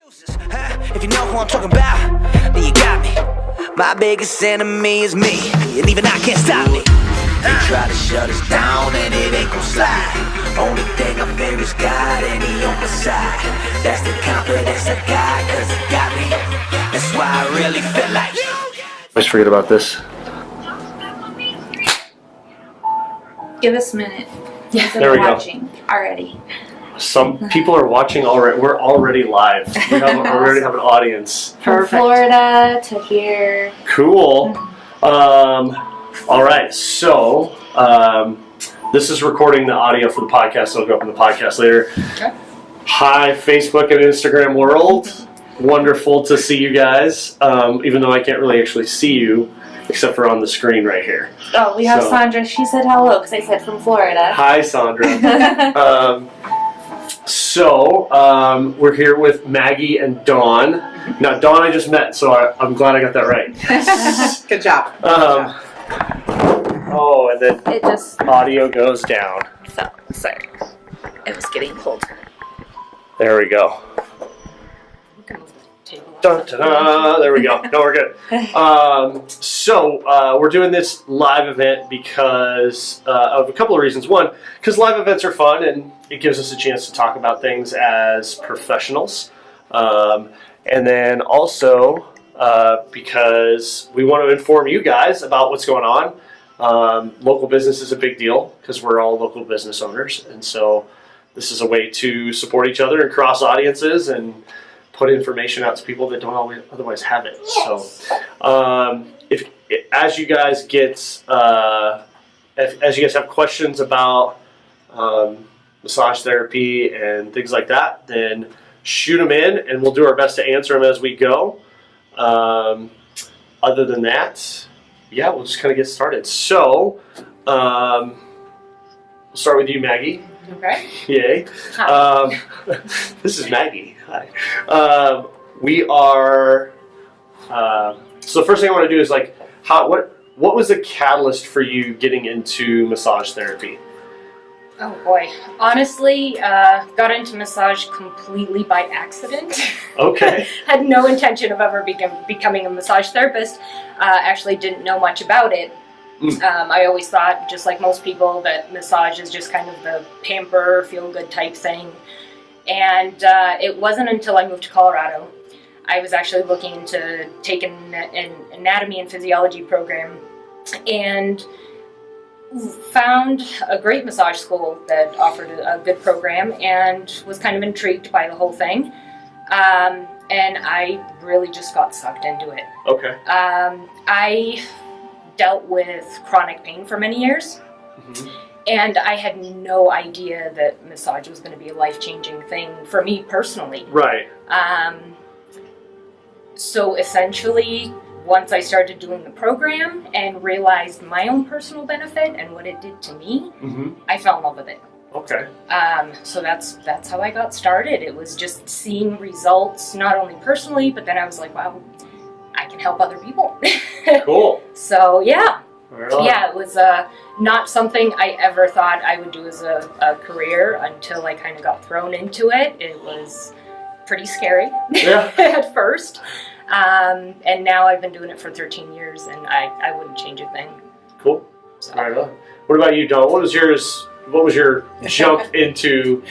If you know who I'm talking about, then you got me. My biggest enemy is me, and even I can't stop me. They try to shut us down and it ain't gon' slide. Only thing I fear is God and he on my side. That's the confidence I got, cause he got me. That's why I really feel like Let's forget about this. Give us a minute. Yes, There we go. watching already. Some people are watching already. We're already live. We already have an audience. From Florida to here. Cool. All right. So this is recording the audio for the podcast. It'll go up in the podcast later. Okay. Hi, Facebook and Instagram world. Wonderful to see you guys. Even though I can't really actually see you, except for on the screen right here. Oh, we have Sandra. She said hello because I said from Florida. Hi, Sandra. We're here with Maggie and Dawn. Now, Dawn I just met, so I'm glad I got that right. Good job. And then It just audio goes down. fell. Sorry. It was getting cold. There we go. Dun, ta, da, there we go. No, we're good. We're doing this live event because of a couple of reasons. One, because live events are fun and it gives us a chance to talk about things as professionals. And then also because we want to inform you guys about what's going on. Local business is a big deal because we're all local business owners. And so this is a way to support each other and cross audiences and put information out to people that don't always otherwise have it. Yes. So, as you guys have questions about massage therapy and things like that, then shoot them in, and we'll do our best to answer them as we go. Other than that, yeah, we'll just kind of get started. So, we'll start with you, Maggie. Okay. Yay. Hi. This is Maggie. Hi. We are. So the first thing I want to do is what was the catalyst for you getting into massage therapy? Oh boy. Honestly, got into massage completely by accident. Okay. Had no intention of ever becoming a massage therapist. Actually didn't know much about it. I always thought, just like most people, that massage is just kind of the pamper, feel-good type thing. And it wasn't until I moved to Colorado. I was actually looking to take an anatomy and physiology program and found a great massage school that offered a good program and was kind of intrigued by the whole thing. And I really just got sucked into it. Okay. I dealt with chronic pain for many years. Mm-hmm. And I had no idea that massage was going to be a life-changing thing for me personally. Right. So essentially, once I started doing the program and realized my own personal benefit and what it did to me, mm-hmm. I fell in love with it. Okay. So that's how I got started. It was just seeing results, not only personally, but then I was like, wow, I can help other people. Cool. So yeah. Right. Yeah, it was not something I ever thought I would do as a career until I kind of got thrown into it. It was pretty scary at first. And now I've been doing it for 13 years and I wouldn't change a thing. Cool. So. Right on. What about you, Dawn? What was your jump into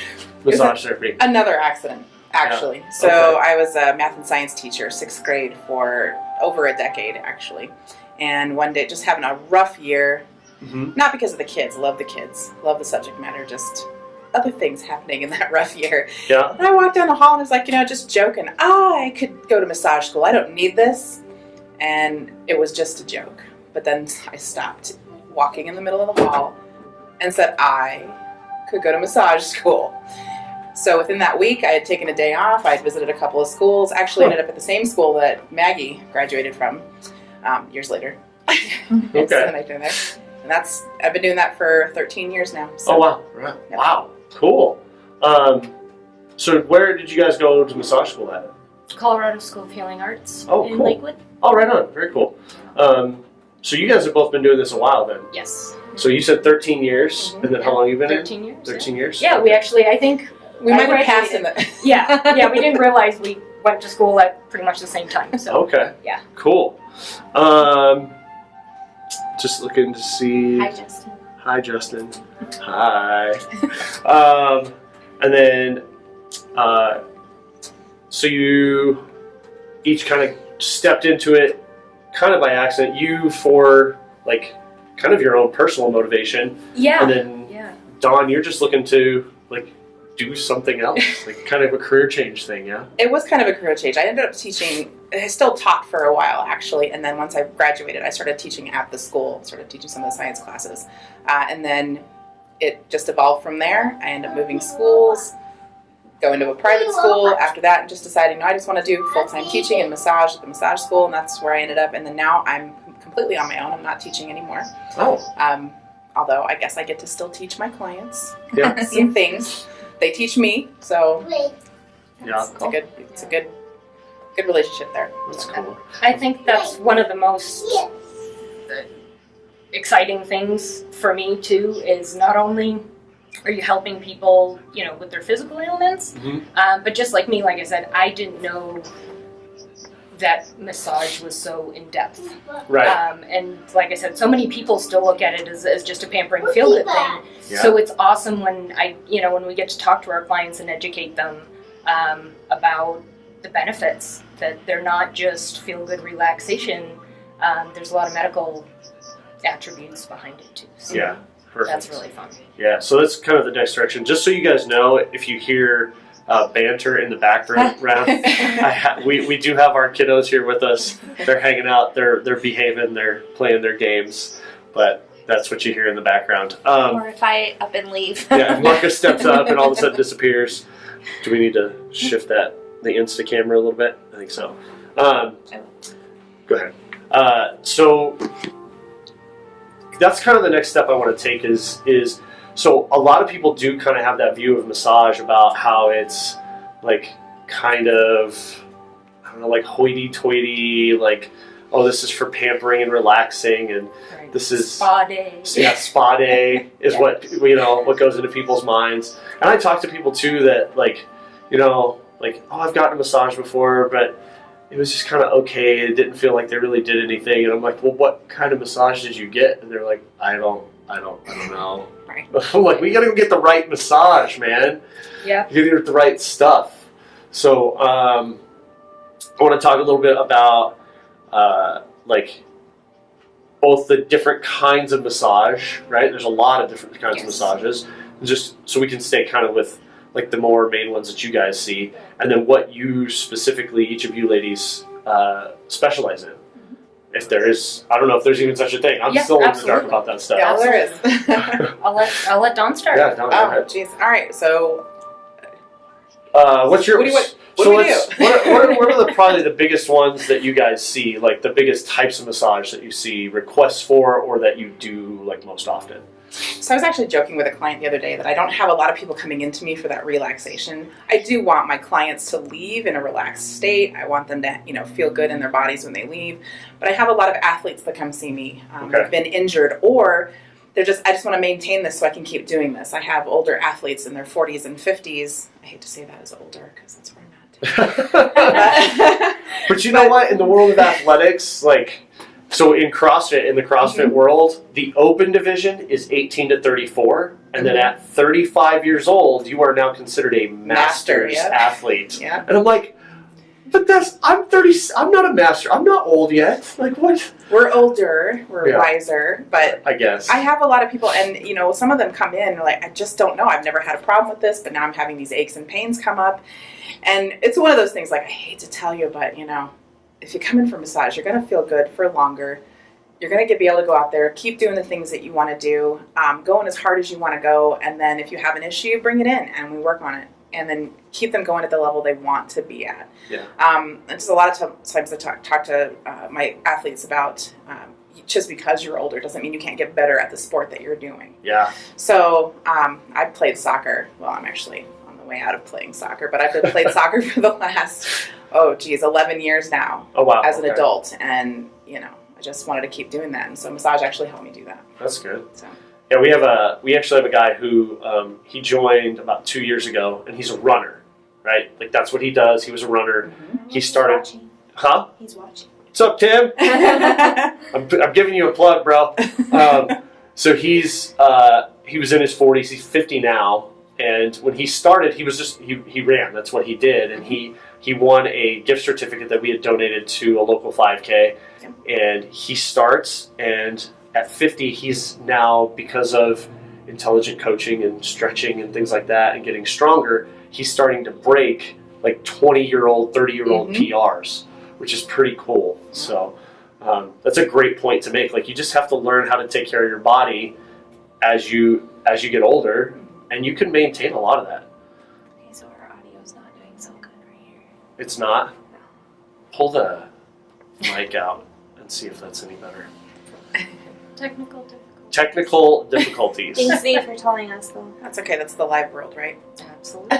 massage therapy? Another accident, actually. Yeah. So I was a math and science teacher, 6th grade, for over a decade, actually. And one day, just having a rough year, mm-hmm. not because of the kids, love the subject matter, just other things happening in that rough year. Yeah. And I walked down the hall and I was like, just joking, I could go to massage school, I don't need this. And it was just a joke. But then I stopped walking in the middle of the hall and said I could go to massage school. So within that week, I had taken a day off, I had visited a couple of schools, actually ended up at the same school that Maggie graduated from. Years later. Okay. And I've been doing that for 13 years now. So. Oh, wow. Right. Yep. Wow. Cool. So where did you guys go to massage school at? Colorado School of Healing Arts in cool. Lakewood. Oh, right on. Very cool. So you guys have both been doing this a while then? Yes. So you said 13 years, mm-hmm. and then how long have you been 13 in? years. 13 years? Yeah, okay. we actually, I think... We might have passed in the... yeah, we didn't realize we went to school at pretty much the same time. So Okay. yeah. Cool. Just looking to see. Hi, Justin. Hi, Justin. Hi. And then, so you each kind of stepped into it kind of by accident. You for like kind of your own personal motivation. Yeah. And then Dawn, you're just looking to like do something else, like kind of a career change thing, yeah? It was kind of a career change. I ended up teaching, I still taught for a while actually, and then once I graduated, I started teaching at the school, started teaching some of the science classes. And then it just evolved from there. I ended up moving schools, going to a private school after that, and just deciding, no, I just want to do full-time teaching and massage at the massage school, and that's where I ended up. And then now I'm completely on my own. I'm not teaching anymore. Oh. Although I guess I get to still teach my clients Yeah. some things. They teach me, so Yeah. it's a good relationship there. That's cool. I think that's one of the most exciting things for me too, is not only are you helping people, you know, with their physical ailments, but just like me, like I said, I didn't know that massage was so in-depth. Right. And like I said, so many people still look at it as just a pampering feel-good thing. Yeah. So it's awesome when when we get to talk to our clients and educate them about the benefits, that they're not just feel-good relaxation. There's a lot of medical attributes behind it too. So Yeah. Perfect. that's really fun. Yeah, so that's kind of the next direction. Just so you guys know, if you hear banter in the background, we do have our kiddos here with us. They're hanging out, they're behaving, they're playing their games, but that's what you hear in the background. Or if I up and leave. Yeah, if Marcus steps up and all of a sudden disappears, do we need to shift the Insta camera a little bit? I think so. Go ahead. So that's kind of the next step I want to take is so a lot of people do kind of have that view of massage about how it's like kind of, I don't know, like hoity-toity, like, oh, this is for pampering and relaxing, and this is spa day. Yeah, spa day is what goes into people's minds. And I talk to people too that like, oh, I've gotten a massage before, but it was just kind of okay. It didn't feel like they really did anything. And I'm like, well, what kind of massage did you get? And they're like, I don't know. Right. I'm like, we gotta go get the right massage, man. Yeah. You gotta get the right stuff. So I want to talk a little bit about like both the different kinds of massage, right? There's a lot of different kinds of massages, just so we can stay kind of with like the more main ones that you guys see, and then what you specifically, each of you ladies, specialize in. If there is, I don't know if there's even such a thing. I'm still in the dark about that stuff. Yeah, there is. I'll let Dawn start. Yeah, Dawn, go Oh, ahead. jeez. All right, so What's your? What do you- what so do we let's- do? what are the probably the biggest ones that you guys see, like the biggest types of massage that you see requests for, or that you do like most often? So I was actually joking with a client the other day that I don't have a lot of people coming into me for that relaxation. I do want my clients to leave in a relaxed state. I want them to, feel good in their bodies when they leave. But I have a lot of athletes that come see me. They've been injured, or I just want to maintain this so I can keep doing this. I have older athletes in their 40s and 50s. I hate to say that as older because that's where I'm at. But you know what? In the world of athletics, like, so in CrossFit, in the CrossFit world, the open division is 18 to 34. And then at 35 years old, you are now considered a master's athlete. Yeah. And I'm like, but I'm 30, I'm not a master. I'm not old yet. Like, what? We're older, we're wiser, but I guess. I have a lot of people, and some of them come in and are like, I just don't know. I've never had a problem with this, but now I'm having these aches and pains come up. And it's one of those things, like, I hate to tell you, but, if you come in for massage, you're going to feel good for longer. You're going to be able to go out there, keep doing the things that you want to do, going as hard as you want to go, and then if you have an issue, bring it in, and we work on it. And then keep them going at the level they want to be at. Yeah. And just a lot of times I talk to my athletes about just because you're older doesn't mean you can't get better at the sport that you're doing. Yeah. So I played soccer. Well, I'm actually on the way out of playing soccer, but I've been played soccer for the last 11 yeyears now. Oh wow. As an adult, and I just wanted to keep doing that, and so massage actually helped me do that. That's good. So. Yeah, we actually have a guy who he joined about 2 years ago, and he's a runner. right? Like that's what he does. He was a runner. He started, Watching. huh? He's watching. What's up, Tim? I'm giving you a plug, bro. So he was in his 40s. He's 50 now. And when he started, he was just he ran. That's what he did, and he won a gift certificate that we had donated to a local 5K. And he starts, and at 50, he's now, because of intelligent coaching and stretching and things like that, and getting stronger, he's starting to break like 20-year-old, 30-year-old PRs, which is pretty cool. So that's a great point to make. Like you just have to learn how to take care of your body as you get older. And you can maintain a lot of that. Okay, so our audio's not doing so good right here. It's not? Pull the mic out and see if that's any better. Technical difficulties. Thanks, Dave, for telling us, though. That's okay. That's the live world, right? Absolutely.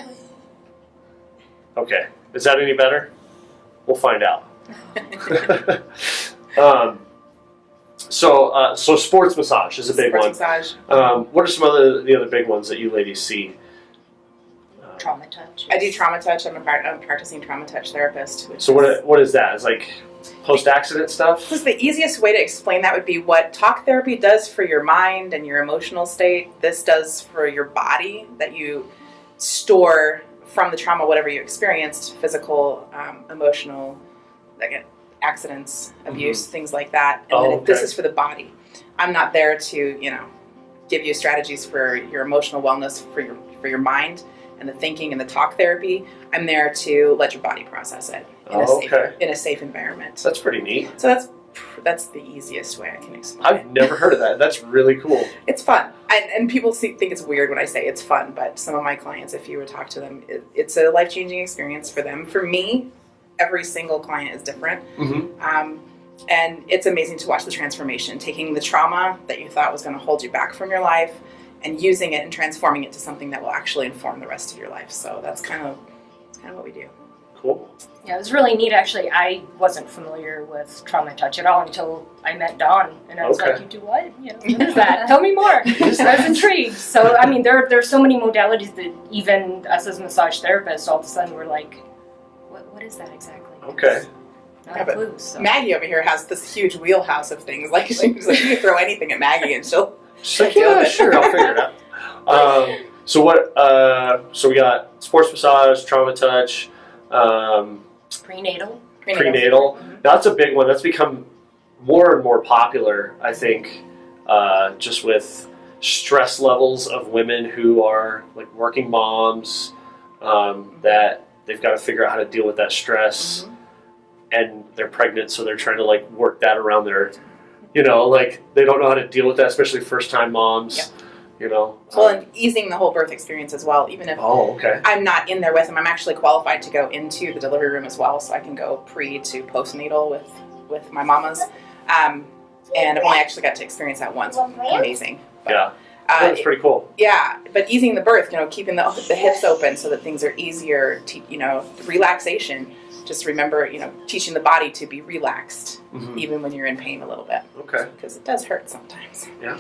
Okay. Is that any better? We'll find out. So sports massage is a big Sports one. massage. What are some of the other big ones that you ladies see? Trauma touch. I do trauma touch. I'm a practicing trauma touch therapist. So what is that? Is like post-accident stuff? Because the easiest way to explain that would be what talk therapy does for your mind and your emotional state. This does for your body, that you store from the trauma, whatever you experienced, physical, emotional, like accidents, abuse, things like that. And then this is for the body. I'm not there to, give you strategies for your emotional wellness, for your mind and the thinking and the talk therapy. I'm there to let your body process it in a safe environment. That's pretty neat. So that's the easiest way I can explain. I've never heard of that. That's really cool. It's fun. And people think it's weird when I say it's fun, but some of my clients, if you were to talk to them, it's a life-changing experience for them. For me, every single client is different. And it's amazing to watch the transformation, taking the trauma that you thought was going to hold you back from your life and using it and transforming it to something that will actually inform the rest of your life. So that's kind of what we do. Cool. Yeah, it was really neat, actually. I wasn't familiar with trauma touch at all until I met Dawn, and I was like, you do what? What is that? Tell me more. I was intrigued. So, I mean, there's so many modalities that even us as massage therapists, all of a sudden we're like, what is that exactly? Okay. Not a clue. So. Maggie over here has this huge wheelhouse of things. Like, she's like, you can throw anything at Maggie and she'll like, yeah, sure, I'll figure it out. So we got sports massage, trauma touch, Prenatal. That's a big one. That's become more and more popular, I think, just with stress levels of women who are like working moms, that they've got to figure out how to deal with that stress, and they're pregnant, so they're trying to like work that around their, like they don't know how to deal with that, especially first-time moms. Well, and easing the whole birth experience as well, even if I'm not in there with them. I'm actually qualified to go into the delivery room as well, so I can go pre to postnatal with my mamas. And I've only actually got to experience that once. Amazing. But, that's pretty cool. Yeah, but easing the birth, keeping the hips open so that things are easier, relaxation. Just remember, teaching the body to be relaxed, even when you're in pain a little bit. Okay. Because it does hurt sometimes. Yeah.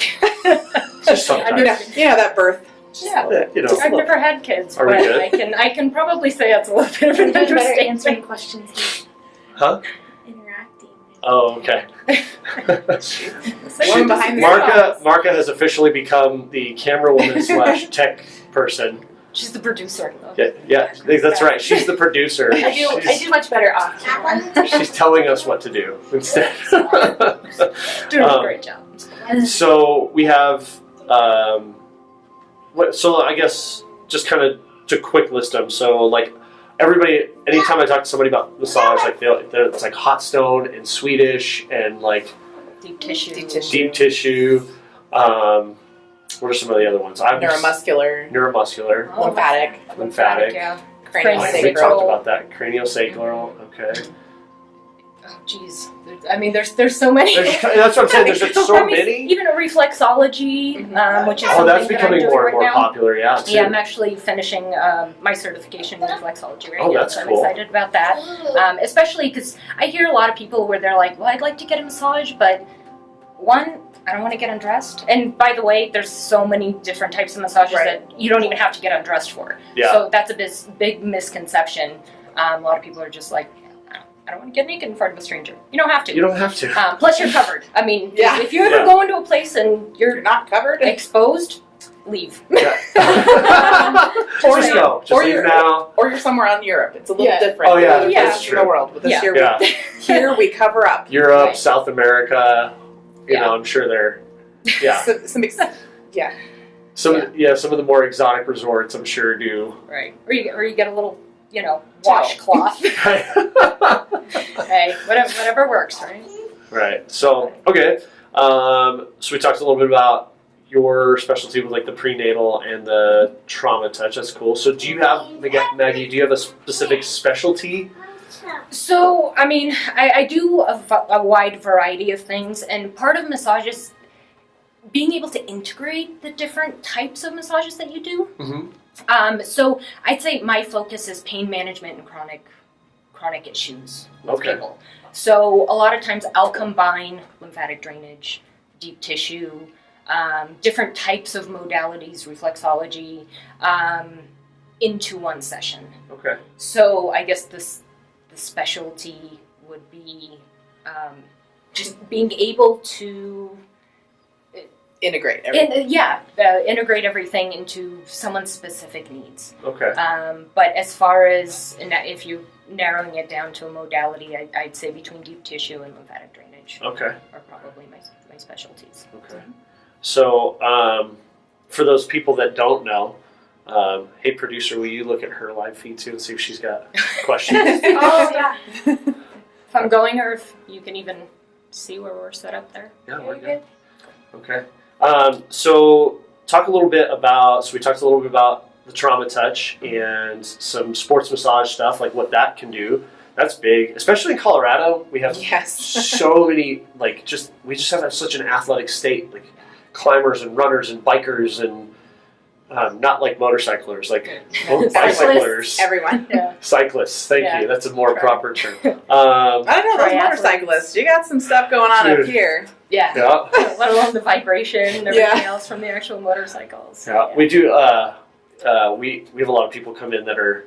Just sometimes. That birth. I've never had kids, Are but we good? I can probably say that's a little bit of an Better interesting answering thing. questions. Huh? Interacting. Oh, okay. One behind the Marka has officially become the camera woman / tech person. She's the producer. Yeah, that's right. She's the producer. I do much better off camera. She's telling us what to do instead. Doing a great job. So we have, so I guess just kind of to quick list them. So like everybody, anytime I talk to somebody about massage, like it's like hot stone and Swedish and like deep tissue. Deep tissue. What are some of the other ones? Neuromuscular. Lymphatic. Yeah. Craniosacral. We talked about that. Craniosacral. Okay. Oh, geez. I mean, there's so many. That's what I'm saying. There's just so many. Even a reflexology, which is that's something that I'm becoming doing more and more right now. popular. Yeah. Too. Yeah, I'm actually finishing my certification in reflexology right now, That's so I'm cool. excited about that. Especially because I hear a lot of people where they're like, "Well, I'd like to get a massage, but one, I don't want to get undressed. And by the way, there's so many different types of massages Right. that you don't even have to get undressed for. Yeah. So that's a big misconception. A lot of people are just like, I don't want to get naked in front of a stranger. You don't have to. You don't have to. Plus, you're covered. I mean, Yeah. if you ever Yeah. go into a place and You're not covered. exposed, leave. Yeah. Or Just you're- go. Just or leave you're- now. Or you're somewhere out in Europe. It's a little Yeah. different. Oh, yeah, Other that's places in true. the world. With this Yeah. here, Yeah. here we cover up. Europe, Right. South America. You Yeah. know, I'm sure they're. Yeah. Some yeah. Some of the more exotic resorts, I'm sure, do. Right. Or you get a little, washcloth. Hey, whatever works, right? Right. So, okay. So we talked a little bit about your specialty with like the prenatal and the trauma touch. That's cool. So do you have, Maggie, do you have a specific specialty? So, I mean, I do a wide variety of things, and part of massage is being able to integrate the different types of massages that you do. Mm-hmm. So I'd say my focus is pain management and chronic issues with Okay. people. So a lot of times I'll combine lymphatic drainage, deep tissue, different types of modalities, reflexology, into one session. Okay. So I guess the specialty would be just being able to Integrate everything. integrate everything into someone's specific needs. Okay. But as far as if you're narrowing it down to a modality, I'd say between deep tissue and lymphatic drainage Okay. are probably my specialties. Okay. So, for those people that don't know, hey producer, will you look at her live feed too and see if she's got questions? Oh yeah. If I'm going, or if you can even see where we're set up there. Yeah, we're good. Okay. So talk a little bit about. So we talked a little bit about the trauma touch and some sports massage stuff, like what that can do. That's big, especially in Colorado. We have Yes. so many, we just have such an athletic state, like climbers and runners and bikers and not like motorcyclers, like bicyclers, Everyone. Yeah. cyclists. Thank Yeah. you. That's a more proper term. I don't know, those Triathletes. motorcyclists. You got some stuff going on Dude. up here. Yeah. Yeah. Let alone the vibration and everything Yeah. else from the actual motorcycles. Yeah, we do. We have a lot of people come in that are,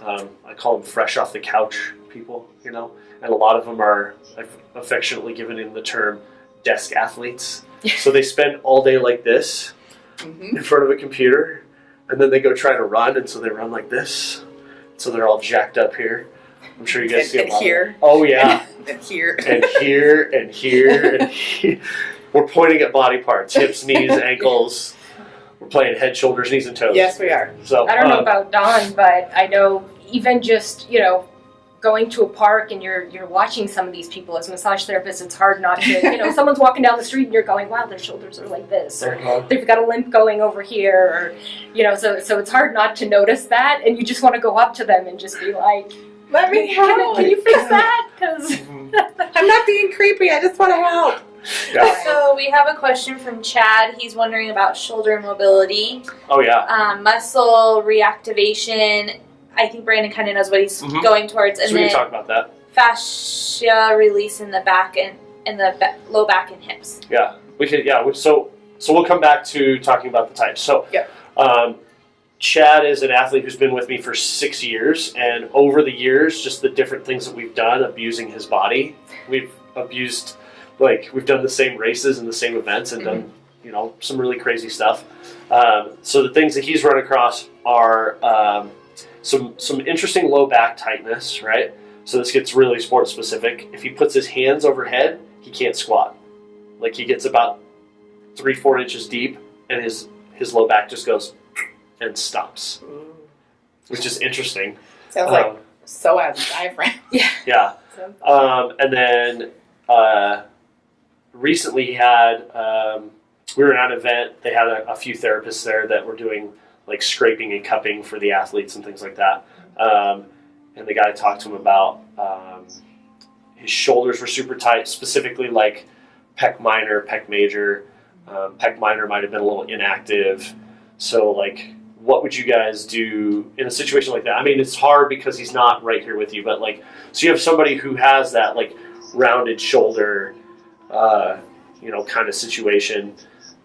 I call them fresh off the couch people, and a lot of them are, I've affectionately given them the term desk athletes. So they spend all day like this Mm-hmm. in front of a computer, and then they go try to run, and so they run like this. So they're all jacked up here. I'm sure you guys see a And lot here. of Oh yeah, And here. and here and here and here. We're pointing at body parts: hips, knees, ankles. We're playing head, shoulders, knees, and toes. Yes, we are. So I don't know about Dawn, but I know even just, going to a park and you're watching some of these people as massage therapists, it's hard not to, someone's walking down the street and you're going, wow, their shoulders are like this. Or they've got a limp going over here, or, so it's hard not to notice that, and you just want to go up to them and just be like, Let me help. can you fix that? Because I'm not being creepy. I just want to help. Yeah. So we have a question from Chad. He's wondering about shoulder mobility, Oh yeah. muscle reactivation. I think Brandon kind of knows what he's Mhm. going towards, and So we then can talk about that. fascia release in the back and low back and hips. Yeah, we could. Yeah, so we'll come back to talking about the types. So, Yep. Chad is an athlete who's been with me for 6 years, and over the years, just the different things that we've done, abusing his body. We've abused, we've done the same races and the same events, and done some really crazy stuff. So the things that he's run across are some interesting low back tightness, right? So this gets really sport specific. If he puts his hands overhead, he can't squat. Like he gets about 3-4 inches deep, and his low back just goes and stops, which is interesting. Sounds like psoas diaphragm. Yeah. And then recently he had, we were at an event, they had a few therapists there that were doing like scraping and cupping for the athletes and things like that. And the guy talked to him about his shoulders were super tight, specifically like pec minor, pec major. Pec minor might have been a little inactive. So like, what would you guys do in a situation like that? I mean, it's hard because he's not right here with you, but like, so you have somebody who has that like rounded shoulder, kind of situation.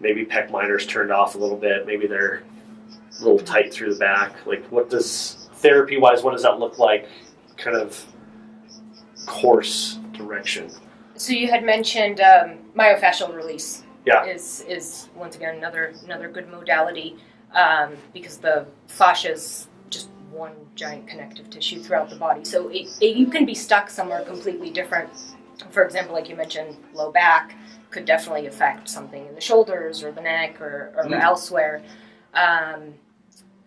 Maybe pec minors turned off a little bit. Maybe they're a little tight through the back. Like, what does therapy-wise? What does that look like? Kind of course direction. So you had mentioned myofascial release. Yeah. Is once again another good modality because the fascia is just one giant connective tissue throughout the body. So you can be stuck somewhere completely different. For example, like you mentioned, low back could definitely affect something in the shoulders or the neck or elsewhere.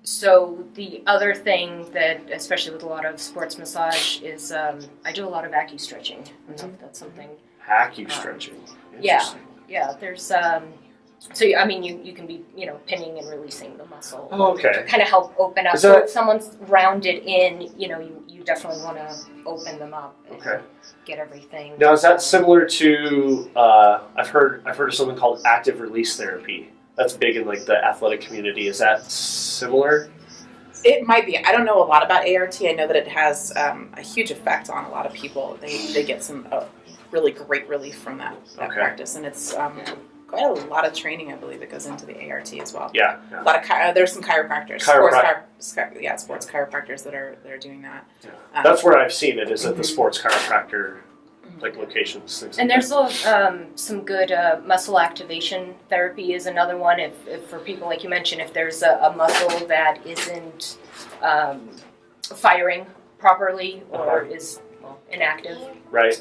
So the other thing that, especially with a lot of sports massage, is I do a lot of acu-stretching. That's something. Acu-stretching. Yeah. There's so I mean you can be pinning and releasing the muscle. Oh, okay. To kind of help open up. So if someone's rounded in, you definitely want to open them up. And get everything. Now is that similar to I've heard of something called active release therapy. That's big in like the athletic community. Is that similar? It might be. I don't know a lot about ART. I know that it has a huge effect on a lot of people. They get some really great relief from that practice, and it's quite a lot of training, I believe, that goes into the ART as well. Yeah. A lot of there's some chiropractors, sports chiropractors that are doing that. Yeah. That's where I've seen it, is at the sports chiropractor like locations. Things and like there's some good muscle activation therapy is another one. If for people like you mentioned, if there's a muscle that isn't firing properly or is inactive, right.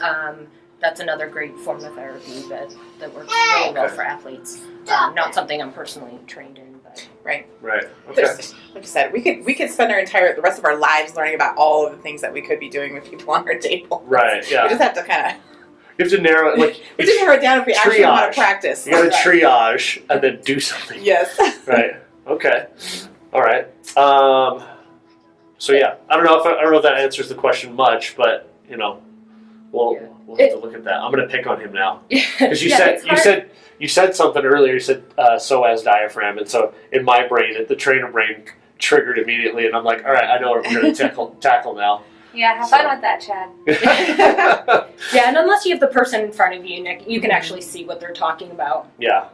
That's another great form of therapy that works really well for athletes. Not something I'm personally trained in, but right. Okay. Like I said, we could spend the rest of our lives learning about all of the things that we could be doing with people on our table. Right. Yeah. We just have to kind of. You have to narrow it. Like we just narrow it down if we actually want to practice. You got to triage and then do something. Yes. Right. Okay. All right. So yeah, I don't know if that answers the question much, but we'll have to look at that. I'm going to pick on him now because you said something earlier. You said psoas diaphragm, and so in my brain, the trainer brain triggered immediately, and I'm like, all right, I know what we're going to tackle now. Yeah, have fun with that, Chad. Yeah, and unless you have the person in front of you, Nick, you can actually see what they're talking about. Yeah.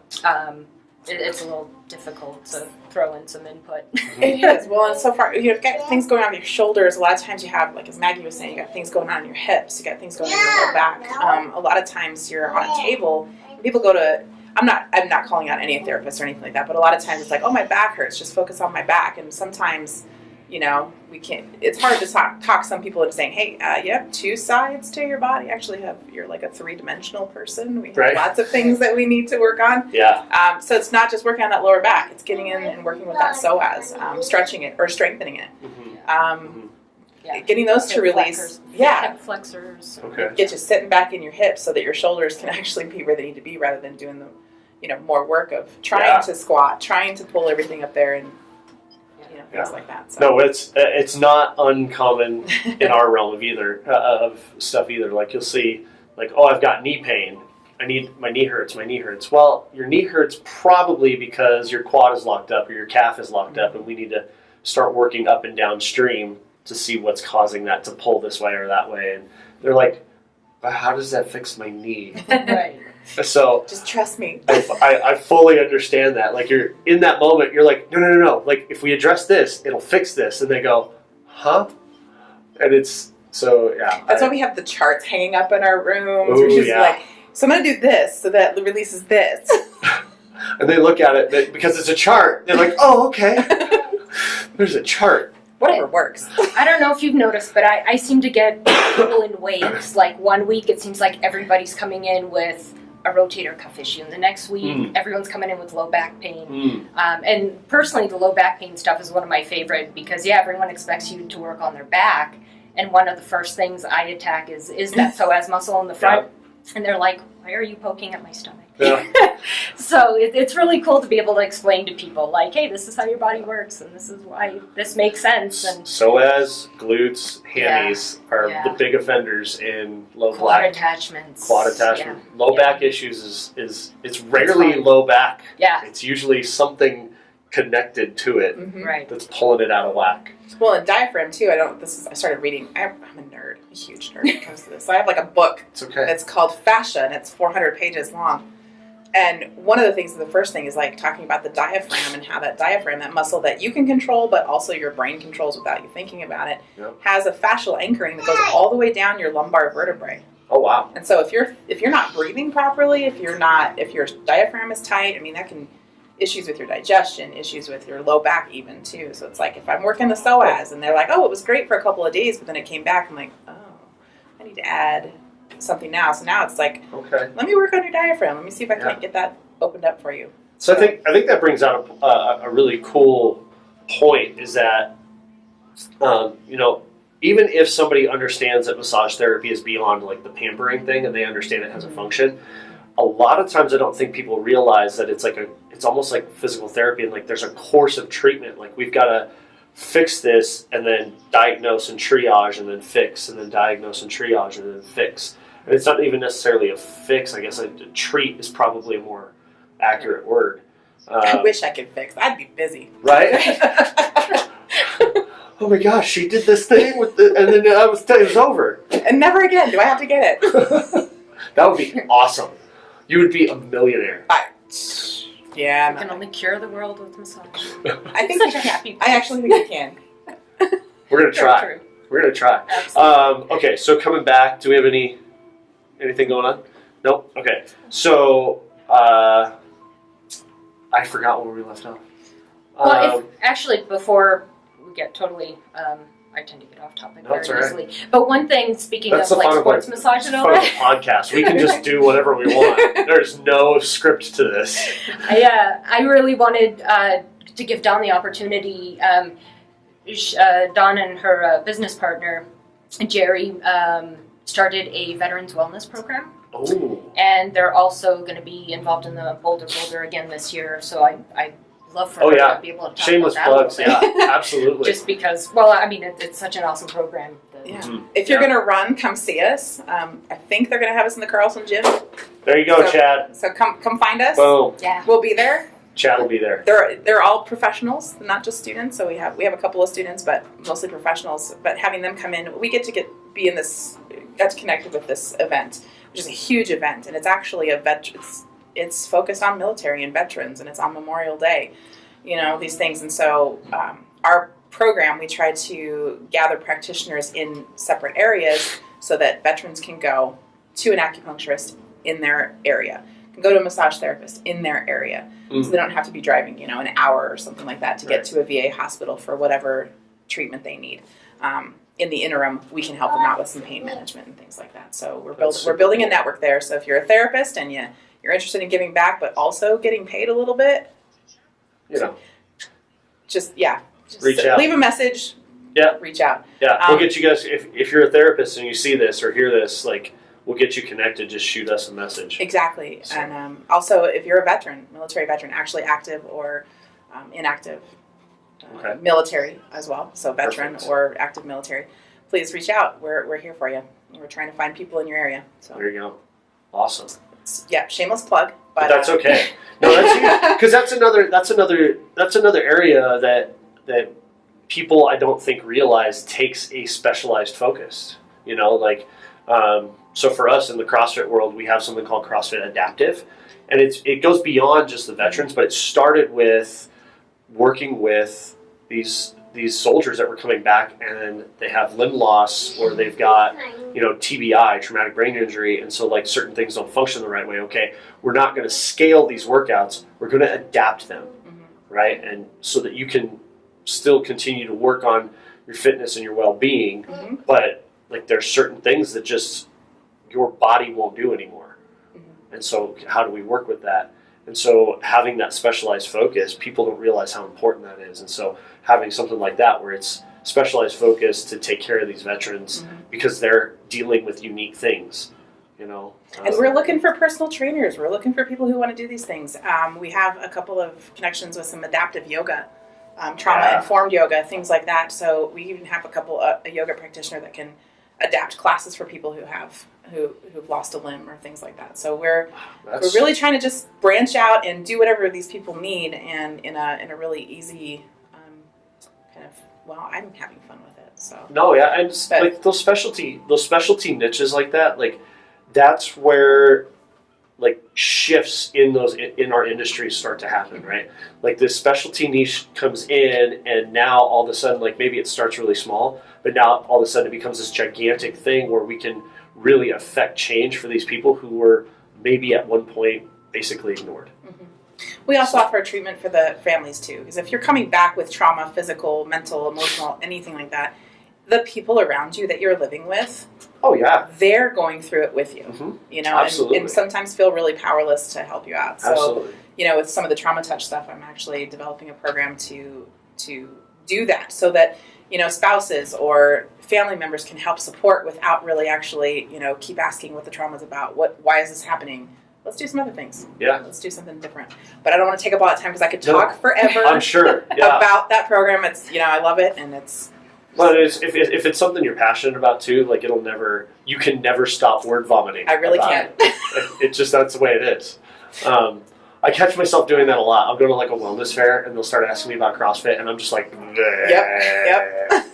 It's a little difficult to throw in some input. It is. Well, and so far, you've got things going on with your shoulders. A lot of times you have, like as Maggie was saying, you got things going on in your hips. You got things going on in your lower back. A lot of times you're on a table. People go to. I'm not calling out any therapist or anything like that, but a lot of times it's like, oh, my back hurts. Just focus on my back. And sometimes, we can't. It's hard to talk some people into saying, hey, you have two sides to your body. Actually, you're like a 3-dimensional person. We have lots of things that we need to work on. Yeah. So it's not just working on that lower back. It's getting in and working with that psoas, stretching it or strengthening it. Getting those to release. Hip flexors. Okay. Get you sitting back in your hips so that your shoulders can actually be where they need to be, rather than doing the, more work of trying to squat, trying to pull everything up there, and things like that. So. No, it's not uncommon in our realm of stuff either. Like you'll see, like, oh, I've got knee pain. My knee hurts. Well, your knee hurts probably because your quad is locked up or your calf is locked up, and we need to start working up and downstream to see what's causing that to pull this way or that way. And they're like, but how does that fix my knee? Right. So just trust me. I fully understand that. Like you're in that moment, you're like, no. Like if we address this, it'll fix this. And they go, huh? And it's so That's why we have the charts hanging up in our rooms. Ooh, we're just like, so I'm gonna do this, so that releases this. And they look at it because it's a chart. They're like, oh, okay. There's a chart. Whatever works. I don't know if you've noticed, but I seem to get people in waves. Like 1 week, it seems like everybody's coming in with a rotator cuff issue, and the next week, everyone's coming in with low back pain. And personally, the low back pain stuff is one of my favorite because, everyone expects you to work on their back, and one of the first things I attack is that psoas muscle in the front, and they're like, why are you poking at my stomach? Yeah. So it's really cool to be able to explain to people, like, hey, this is how your body works, and this is why this makes sense. And psoas, glutes, hammies are the big offenders in low quad back. attachments. Quad attachment. Low back issues is it's rarely low back. Yeah. It's usually something connected to it Right. that's pulling it out of whack. Well, and diaphragm too. I started reading. I'm a nerd, a huge nerd when it comes to this. So I have like a book. It's okay. It's called Fascia, and it's 400 pages long. And one of the things, the first thing is like talking about the diaphragm and how that diaphragm, that muscle that you can control, but also your brain controls without you thinking about it, has a fascial anchoring that goes all the way down your lumbar vertebrae. Oh wow! And so if you're not breathing properly, if your diaphragm is tight, I mean that can issues with your digestion, issues with your low back even too. So it's like if I'm working the psoas and they're like, oh, it was great for a couple of days, but then it came back, I'm like, oh, I need to add something now. So now it's like, okay, let me work on your diaphragm. Let me see if I can't get that opened up for you. So I think that brings out a really cool point is that even if somebody understands that massage therapy is beyond like the pampering thing and they understand it has a function, a lot of times I don't think people realize that it's almost like physical therapy and like there's a course of treatment. Like we've got to fix this and then diagnose and triage and then fix and then diagnose and triage and then fix. And it's not even necessarily a fix. I guess a treat is probably a more accurate word. I wish I could fix. I'd be busy. Right? Oh my gosh, she did this thing with and then it was over. And never again do I have to get it. That would be awesome. You would be a millionaire. Yeah. You can only cure the world with massage. I think Such a happy I actually think you can. We're gonna try. True. We're gonna try. Okay, so coming back, do we have anything going on? Nope. Okay. So I forgot where we left off. Well, before we get totally, I tend to get off topic very easily. Right. But one thing, speaking That's of like sports of massage and all that, that, podcast, we can just do whatever we want. There's no script to this. I really wanted to give Dawn the opportunity. Dawn and her business partner, Jerry, started a veterans wellness program. Oh. And they're also going to be involved in the Boulder again this year. So I love for her to be able to talk Shameless about that. plugs, yeah, absolutely. Just because, well, I mean, it's such an awesome program. If you're going to run, come see us. I think they're going to have us in the Carlson gym. There you go, Chad. So come find us. Boom. Yeah. We'll be there. Chad will be there. They're all professionals, not just students. So we have a couple of students, but mostly professionals. But having them come in, we get to be in this. That's connected with this event, which is a huge event, and it's actually it's focused on military and veterans, and it's on Memorial Day, these things. And so our program, we try to gather practitioners in separate areas so that veterans can go to an acupuncturist in their area, can go to a massage therapist in their area, so they don't have to be driving, an hour or something like that to get to a VA hospital for whatever treatment they need. In the interim, we can help them out with some pain management and things like that. So we're building a network there. So if you're a therapist and you're interested in giving back, but also getting paid a little bit, just reach out. Leave a message. Yeah. Reach out. Yeah, we'll get you guys. If you're a therapist and you see this or hear this, we'll get you connected. Just shoot us a message. Exactly. So. And also, if you're a veteran, military veteran, actually active or inactive. Military as well, so veteran or active military, please reach out. We're here for you. We're trying to find people in your area. So there you go. Awesome. Shameless plug, but that's okay. No, that's because that's another area that people I don't think realize takes a specialized focus. So for us in the CrossFit world, we have something called CrossFit Adaptive, and it goes beyond just the veterans, but it started with working with these soldiers that were coming back and they have limb loss or they've got TBI, traumatic brain injury, and so certain things don't function the right way. Okay, we're not going to scale these workouts, we're going to adapt them, right? And so that you can still continue to work on your fitness and your well-being, but there's certain things that just your body won't do anymore. And so how do we work with that? And so having that specialized focus, people don't realize how important that is. And so having something like that where it's specialized focus to take care of these veterans because they're dealing with unique things, And we're looking for personal trainers. We're looking for people who want to do these things. We have a couple of connections with some adaptive yoga, trauma-informed yoga, things like that. So we even have a yoga practitioner that can adapt classes for people who've lost a limb or things like that. So we're really trying to just branch out and do whatever these people need, and in a really easy I'm having fun with it. So and those specialty niches like that, that's where like shifts in our industries start to happen, right? Like this specialty niche comes in, and now all of a sudden, like maybe it starts really small, but now all of a sudden it becomes this gigantic thing where we can really affect change for these people who were maybe at one point basically ignored. We also offer treatment for the families too, because if you're coming back with trauma, physical, mental, emotional, anything like that, the people around you that you're living with, oh yeah, they're going through it with you, you know, and sometimes feel really powerless to help you out. So, absolutely. you know, with some of the trauma touch stuff, I'm actually developing a program to do that, so that, you know, spouses or family members can help support without really actually, you know, keep asking what the trauma's about. Why is this happening? Let's do some other things. Yeah. Let's do something different. But I don't want to take up a lot of time because I could talk forever. I'm sure. Yeah. About that program. It's, you know, I love it, and it's. Well, if it's something you're passionate about too, like you can never stop word vomiting. I really can't. It just, that's the way it is. I catch myself doing that a lot. I'll go to like a wellness fair and they'll start asking me about CrossFit, and I'm just like, bleh. Yep.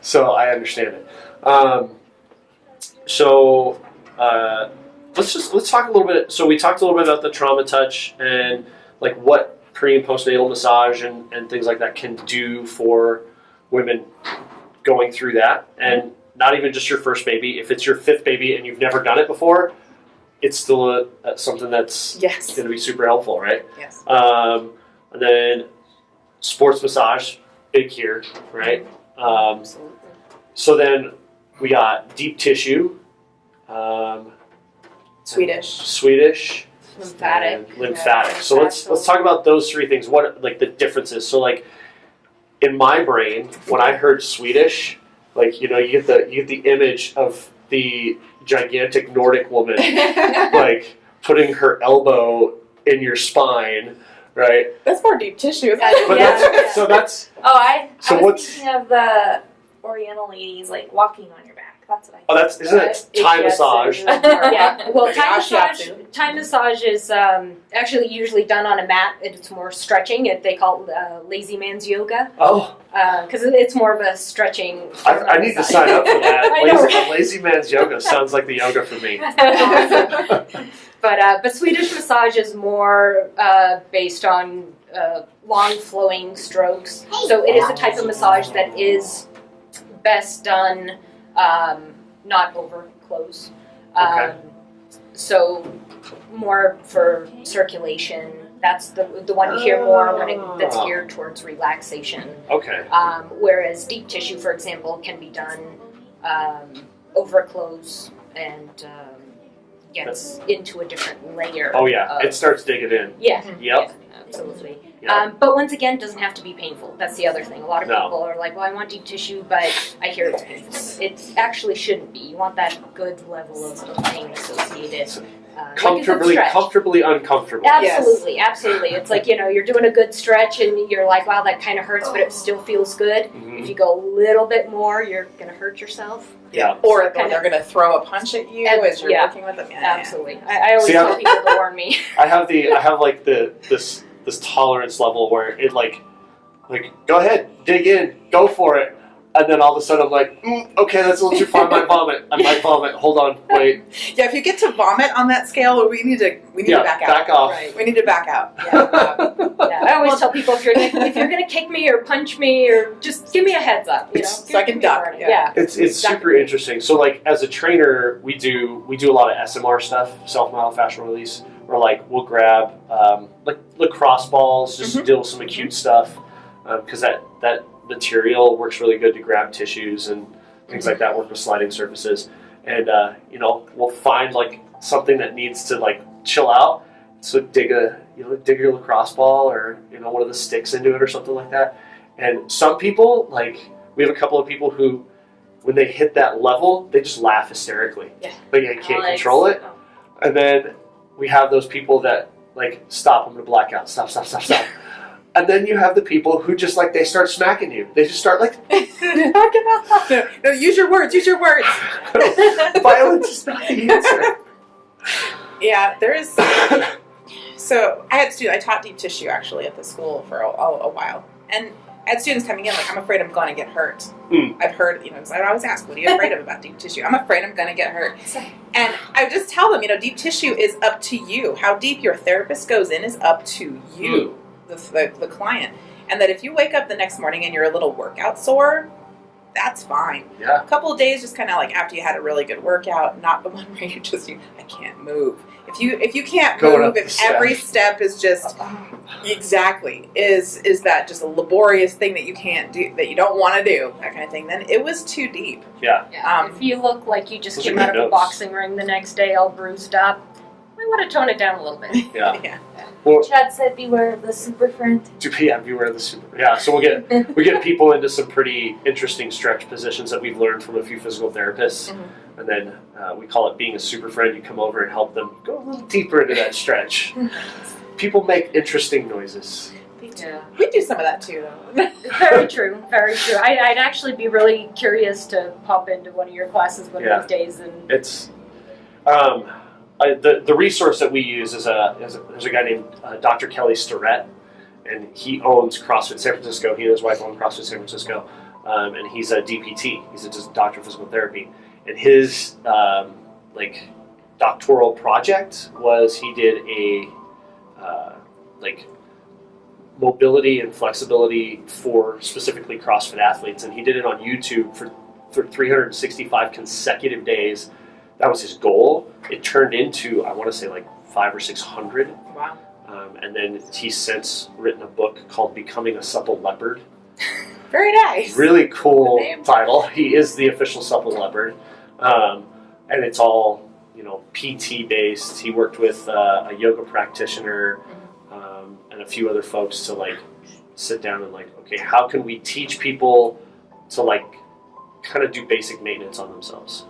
So I understand it. Let's talk a little bit. So we talked a little bit about the trauma touch and like what pre and postnatal massage and things like that can do for women going through that, and not even just your first baby. If it's your fifth baby and you've never done it before, it's still something that's going to be super helpful, right? Yes. And then sports massage, big here, right? Absolutely. So then we got deep tissue, Swedish, lymphatic. And so let's talk about those three things. What like the differences? So like in my brain, when I heard Swedish, like, you know, you get the image of the gigantic Nordic woman like putting her elbow in your spine, right? That's more deep tissue. But so that's. Oh, I was what's thinking of the Oriental ladies like walking on your back. That's what I. Isn't it Thai massage? Yeah, well, Shiatsu. Thai massage is actually usually done on a mat. It's more stretching. They call it lazy man's yoga. Oh. Because it's more of a stretching. I need to sign up for that. I know. Lazy man's yoga sounds like the yoga for me. But Swedish massage is more based on long flowing strokes. So it is a type of massage that is best done not over close. Okay. So more for circulation. That's the one you hear more when that's geared towards relaxation. Okay. Whereas deep tissue, for example, can be done over close and gets into a different layer. Oh yeah, it starts digging in. Yeah. Yep. Yeah, absolutely. Yep. But once again, it doesn't have to be painful. That's the other thing. A lot of people are like, well, I want deep tissue, but I hear it's painful. It actually shouldn't be. You want that good level of pain associated. Comfortably uncomfortable. Absolutely, absolutely. It's like, you know, you're doing a good stretch and you're like, wow, that kind of hurts, but it still feels good. Mm-hmm. If you go a little bit more, you're going to hurt yourself. Yeah. Or they're going to throw a punch at you as you're working with them. Yeah, absolutely. I always tell people to warn me. I have this tolerance level where it like go ahead, dig in, go for it. And then all of a sudden I'm like, okay, that's a little too far. I might vomit. Hold on, wait. Yeah, if you get to vomit on that scale, we need to back out. Back off. Right. We need to back out. Yeah. I always tell people if you're gonna kick me or punch me or just give me a heads up, you know, so I can duck. Yeah. It's super interesting. So like as a trainer, we do a lot of SMR stuff, self-myofascial release, or like we'll grab like lacrosse balls, just deal with some acute stuff, because that material works really good to grab tissues and things like that, work with sliding surfaces. And you know, we'll find like something that needs to like chill out, so dig your lacrosse ball or, you know, one of the sticks into it or something like that. And some people, like we have a couple of people who, when they hit that level, they just laugh hysterically. Yeah. But you can't control it. And then we have those people that like, stop, I'm gonna black out, stop. And then you have the people who just like, they start smacking you. They just start like, no, use your words. violence is not the answer. Yeah, there is. So I taught deep tissue actually at the school for a while. And I had students coming in like, I'm afraid I'm going to get hurt. Mm. I've heard, you know, 'cause I always ask, what are you afraid of about deep tissue? I'm afraid I'm going to get hurt. And I just tell them, you know, deep tissue is up to you. How deep your therapist goes in is up to you, the client. And that if you wake up the next morning and you're a little workout sore, that's fine. Yeah. A couple of days, just kind of like after you had a really good workout, not the one where you just, I can't move. If you can't Going move, up the if every step is just exactly is that just a laborious thing that you can't do, that you don't want to do, that kind of thing, then it was too deep. Yeah. If you look like you just Those came are out of good a notes. boxing ring the next day all bruised up, I want to tone it down a little bit. Yeah. Yeah. Well, Chad said, beware of the super friend. beware the super. Yeah. So we get people into some pretty interesting stretch positions that we've learned from a few physical therapists, Mm-hmm. and then we call it being a super friend. You come over and help them go a little deeper into that stretch. People make interesting noises. Yeah. We do some of that too, though. Very true, very true. I'd actually be really curious to pop into one of your classes one of these days. And It's the resource that we use is there's a guy named Dr. Kelly Starrett, and he owns CrossFit San Francisco. He and his wife own CrossFit San Francisco, and he's a DPT. He's a doctor of physical therapy, and his doctoral project was he did a mobility and flexibility for specifically CrossFit athletes, and he did it on YouTube for 365 consecutive days. That was his goal. It turned into, I want to say, like 500 or 600. Wow. And then he's since written a book called Becoming a Supple Leopard. Very nice. Really cool Name. title. He is the official Supple Leopard. And it's all, PT based. He worked with a yoga practitioner and a few other folks to sit down and okay, how can we teach people to kind of do basic maintenance on themselves?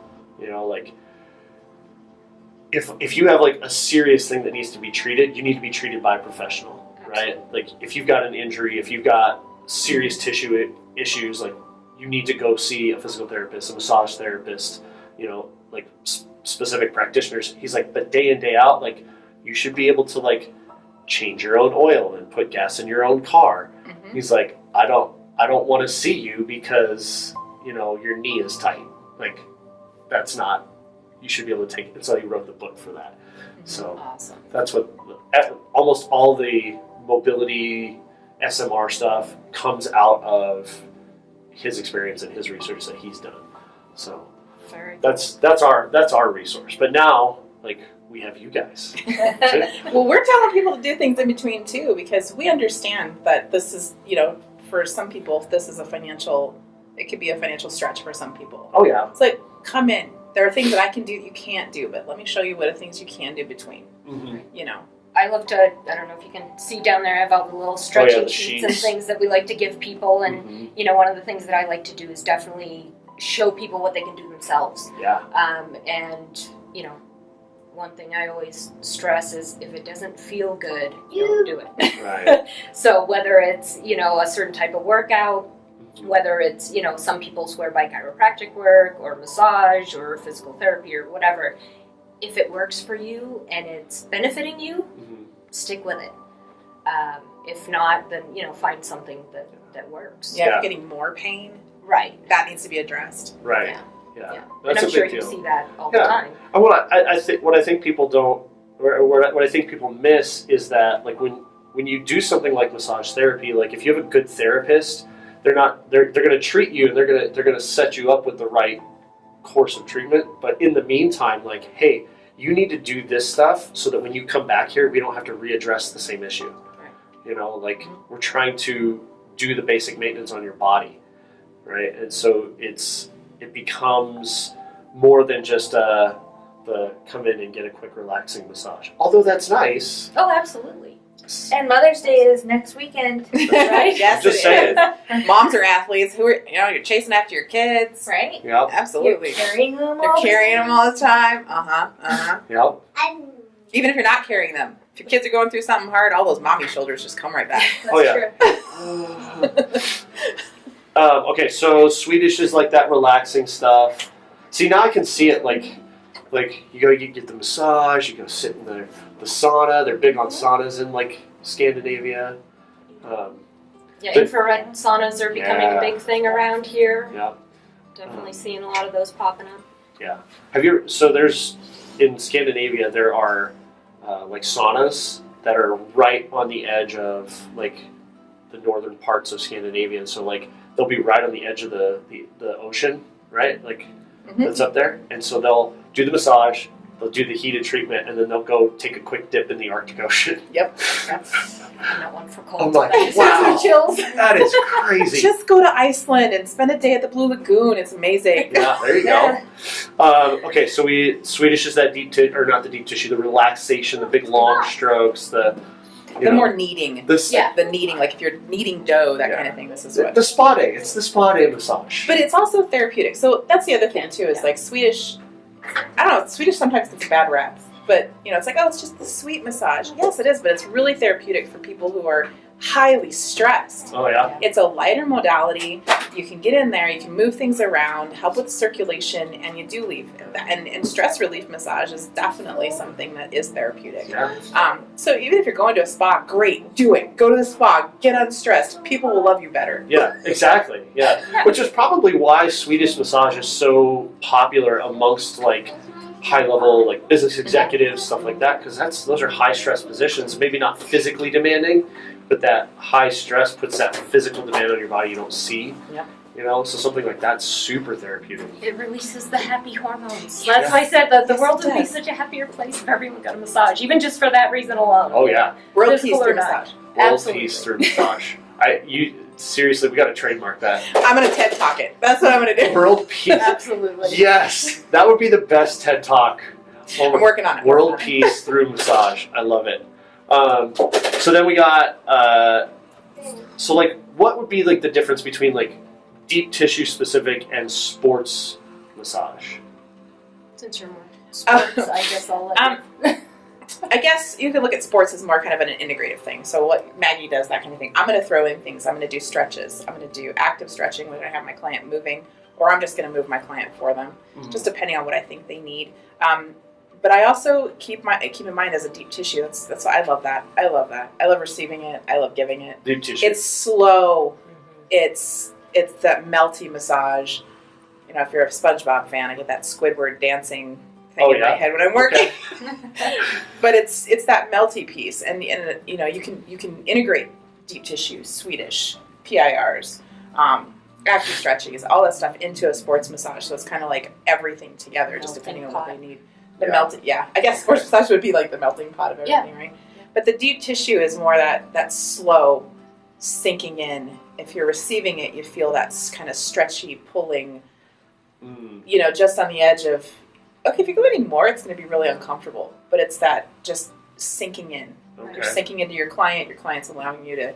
If you have a serious thing that needs to be treated, you need to be treated by a professional, right? If you've got an injury, if you've got serious tissue issues, you need to go see a physical therapist, a massage therapist, specific practitioners. He's but day in, day out, you should be able to change your own oil and put gas in your own car. Mm-hmm. He's I don't want to see you because your knee is tight. That's not. You should be able to take it. So he wrote the book for that. So Awesome. that's what almost all the mobility SMR stuff comes out of his experience and his research that he's done. So Very that's our resource. But now we have you guys. Well, we're telling people to do things in between too, because we understand that this is, for some people, this is it could be a financial stretch for some people. Oh yeah. It's come in. There are things that I can do you can't do, but let me show you what are things you can do between. Mm-hmm. I looked at, I don't know if you can see down there, I have all the little stretching the sheets and sheets. things that we like to give people. And, one of the things that I like to do is definitely show people what they can do themselves. Yeah. And, one thing I always stress is if it doesn't feel good, you don't do it. Right. So whether it's, a certain type of workout, whether it's, some people swear by chiropractic work or massage or physical therapy or whatever, if it works for you and it's benefiting you, stick with it. If not, then, find something that works. Yeah, if you're getting more pain, Right. that needs to be addressed. Right. Yeah. Yeah. And That's I'm a sure big you deal. see that all the Yeah. time. And what I think people don't, or what I think people miss is that when you do something like massage therapy, if you have a good therapist, they're going to treat you and they're going to set you up with the right course of treatment. But in the meantime, hey, you need to do this stuff so that when you come back here, we don't have to readdress the same issue. Right. We're trying to do the basic maintenance on your body, right? And so it becomes more than just the come in and get a quick relaxing massage. Although that's nice. Oh, absolutely. And Mother's Day is next weekend, right? Yes, Just it saying. is. Moms are athletes who are, you're chasing after your kids. Right? Yep. Absolutely. You're carrying them They're all. carrying them all the time. Uh-huh. Yep. Even if you're not carrying them. If your kids are going through something hard, all those mommy shoulders just come right back. That's Oh, yeah. true. Okay, so Swedish is that relaxing stuff. See, now I can see it you get the massage, you go sit in the sauna. They're big on saunas in Scandinavia. Yeah, But- infrared saunas are becoming a big thing around here. Yeah. Definitely seeing a lot of those popping up. Yeah. So there's, in Scandinavia, there are like saunas that are right on the edge of like the northern parts of Scandinavia. So like they'll be right on the edge of the ocean, right? Like that's up there. And so they'll do the massage, they'll do the heated treatment, and then they'll go take a quick dip in the Arctic Ocean. Yep. Not one for cold. I'm like, That is- wow. Chills. That is crazy. Just go to Iceland and spend a day at the Blue Lagoon. It's amazing. Yeah, there you go. Okay, so Swedish is that or not the deep tissue, the relaxation, the big long strokes, the More kneading. The kneading, like if you're kneading dough, that kind of thing. This is what. the spa day. It's the spa day massage. But it's also therapeutic. So that's the other thing too. Is like Swedish. I don't know. Swedish sometimes gets a bad rap, but it's like, oh, it's just the sweet massage. Yes, it is, but it's really therapeutic for people who are highly stressed. Oh yeah. It's a lighter modality. You can get in there, you can move things around, help with circulation, and you do leave. And stress relief massage is definitely something that is therapeutic. Yeah. So even if you're going to a spa, great, do it. Go to the spa, get unstressed. People will love you better. Yeah, exactly. Yeah. Which is probably why Swedish massage is so popular amongst like high level like business executives, stuff like that, because those are high stress positions, maybe not physically demanding, but that high stress puts that physical demand on your body you don't see. Yeah. So something like that's super therapeutic. It releases the happy hormones. That's why I said that the world would be such a happier place if everyone got a massage, even just for that reason alone. Oh yeah. World Physical peace or through not. massage. World Absolutely. peace through massage. Seriously, we got to trademark that. I'm going to TED Talk it. That's what I'm going to do. World peace. Absolutely. Yes, that would be the best TED Talk. I'm working on it. World peace through massage. I love it. So then we got. So like, what would be like the difference between like deep tissue specific and sports massage? Since you're more sports, I guess I'll let you. I guess you could look at sports as more kind of an integrative thing. So what Maggie does, that kind of thing. I'm going to throw in things. I'm going to do stretches. I'm going to do active stretching when I have my client moving, or I'm just going to move my client for them, just depending on what I think they need. But I also keep in mind as a deep tissue. That's I love that. I love that. I love receiving it. I love giving it. Deep tissue. It's slow. It's that melty massage. If you're a SpongeBob fan, I get that Squidward dancing thing in my head when I'm working. Okay. But it's that melty piece, and you can integrate deep tissue, Swedish, PIRs, active stretching, is all that stuff into a sports massage. So it's kind of like everything together, just depending on what they need. I guess sports massage would be like the melting pot of everything, right? Yeah. But the deep tissue is more that slow sinking in. If you're receiving it, you feel that kind of stretchy pulling, just on the edge of, okay, if you go any more, it's going to be really uncomfortable. But it's that just sinking in. Okay. You're sinking into your client's allowing you to,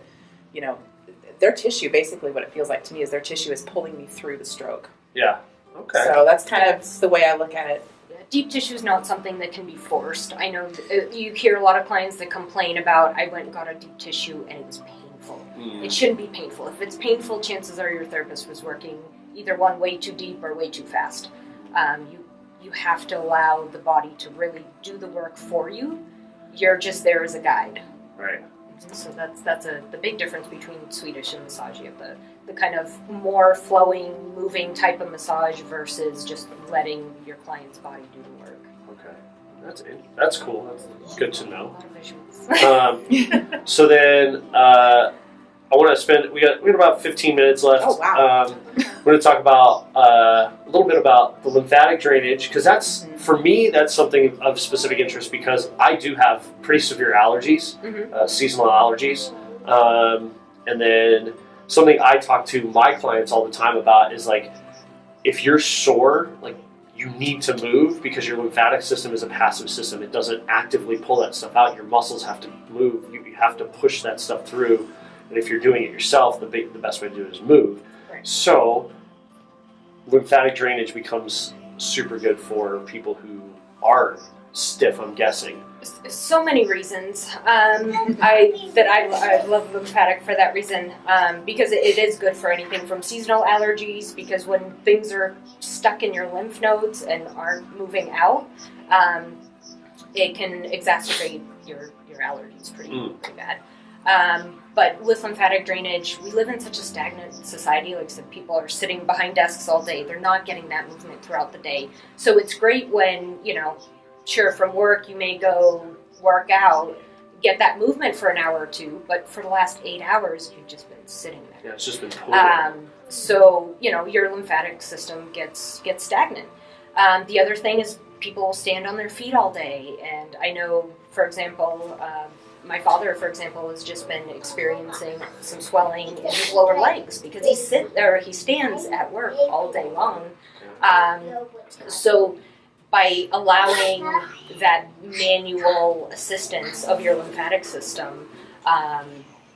their tissue, basically what it feels like to me is their tissue is pulling me through the stroke. Yeah. Okay. So that's kind of the way I look at it. Deep tissue is not something that can be forced. I know you hear a lot of clients that complain about, I went and got a deep tissue and it was painful. It shouldn't be painful. If it's painful, chances are your therapist was working either one way too deep or way too fast. You have to allow the body to really do the work for you. You're just there as a guide. Right. So that's the big difference between Swedish and massage. You have the kind of more flowing, moving type of massage versus just letting your client's body do the work. Okay, that's cool. That's good to know. A lot of visuals. So then I want to spend. We got about 15 minutes left. Oh wow. We're going to talk about a little bit about the lymphatic drainage, because that's, for me, that's something of specific interest because I do have pretty severe allergies, seasonal allergies, and then something I talk to my clients all the time about is like, if you're sore, like you need to move because your lymphatic system is a passive system. It doesn't actively pull that stuff out. Your muscles have to move. You have to push that stuff through. And if you're doing it yourself, the best way to do it is move. Right. So lymphatic drainage becomes super good for people who are stiff, I'm guessing. So many reasons. I love lymphatic for that reason, because it is good for anything from seasonal allergies, because when things are stuck in your lymph nodes and aren't moving out, it can exacerbate your allergies pretty bad. But with lymphatic drainage, we live in such a stagnant society. Like I said, people are sitting behind desks all day. They're not getting that movement throughout the day. So it's great when, sure, from work you may go work out, get that movement for an hour or two, but for the last 8 hours, you've just been sitting there. Yeah, it's just been totally. So, your lymphatic system gets stagnant. The other thing is people will stand on their feet all day. And I know, for example, my father, for example, has just been experiencing some swelling in his lower legs because he stands at work all day long. So by allowing that manual assistance of your lymphatic system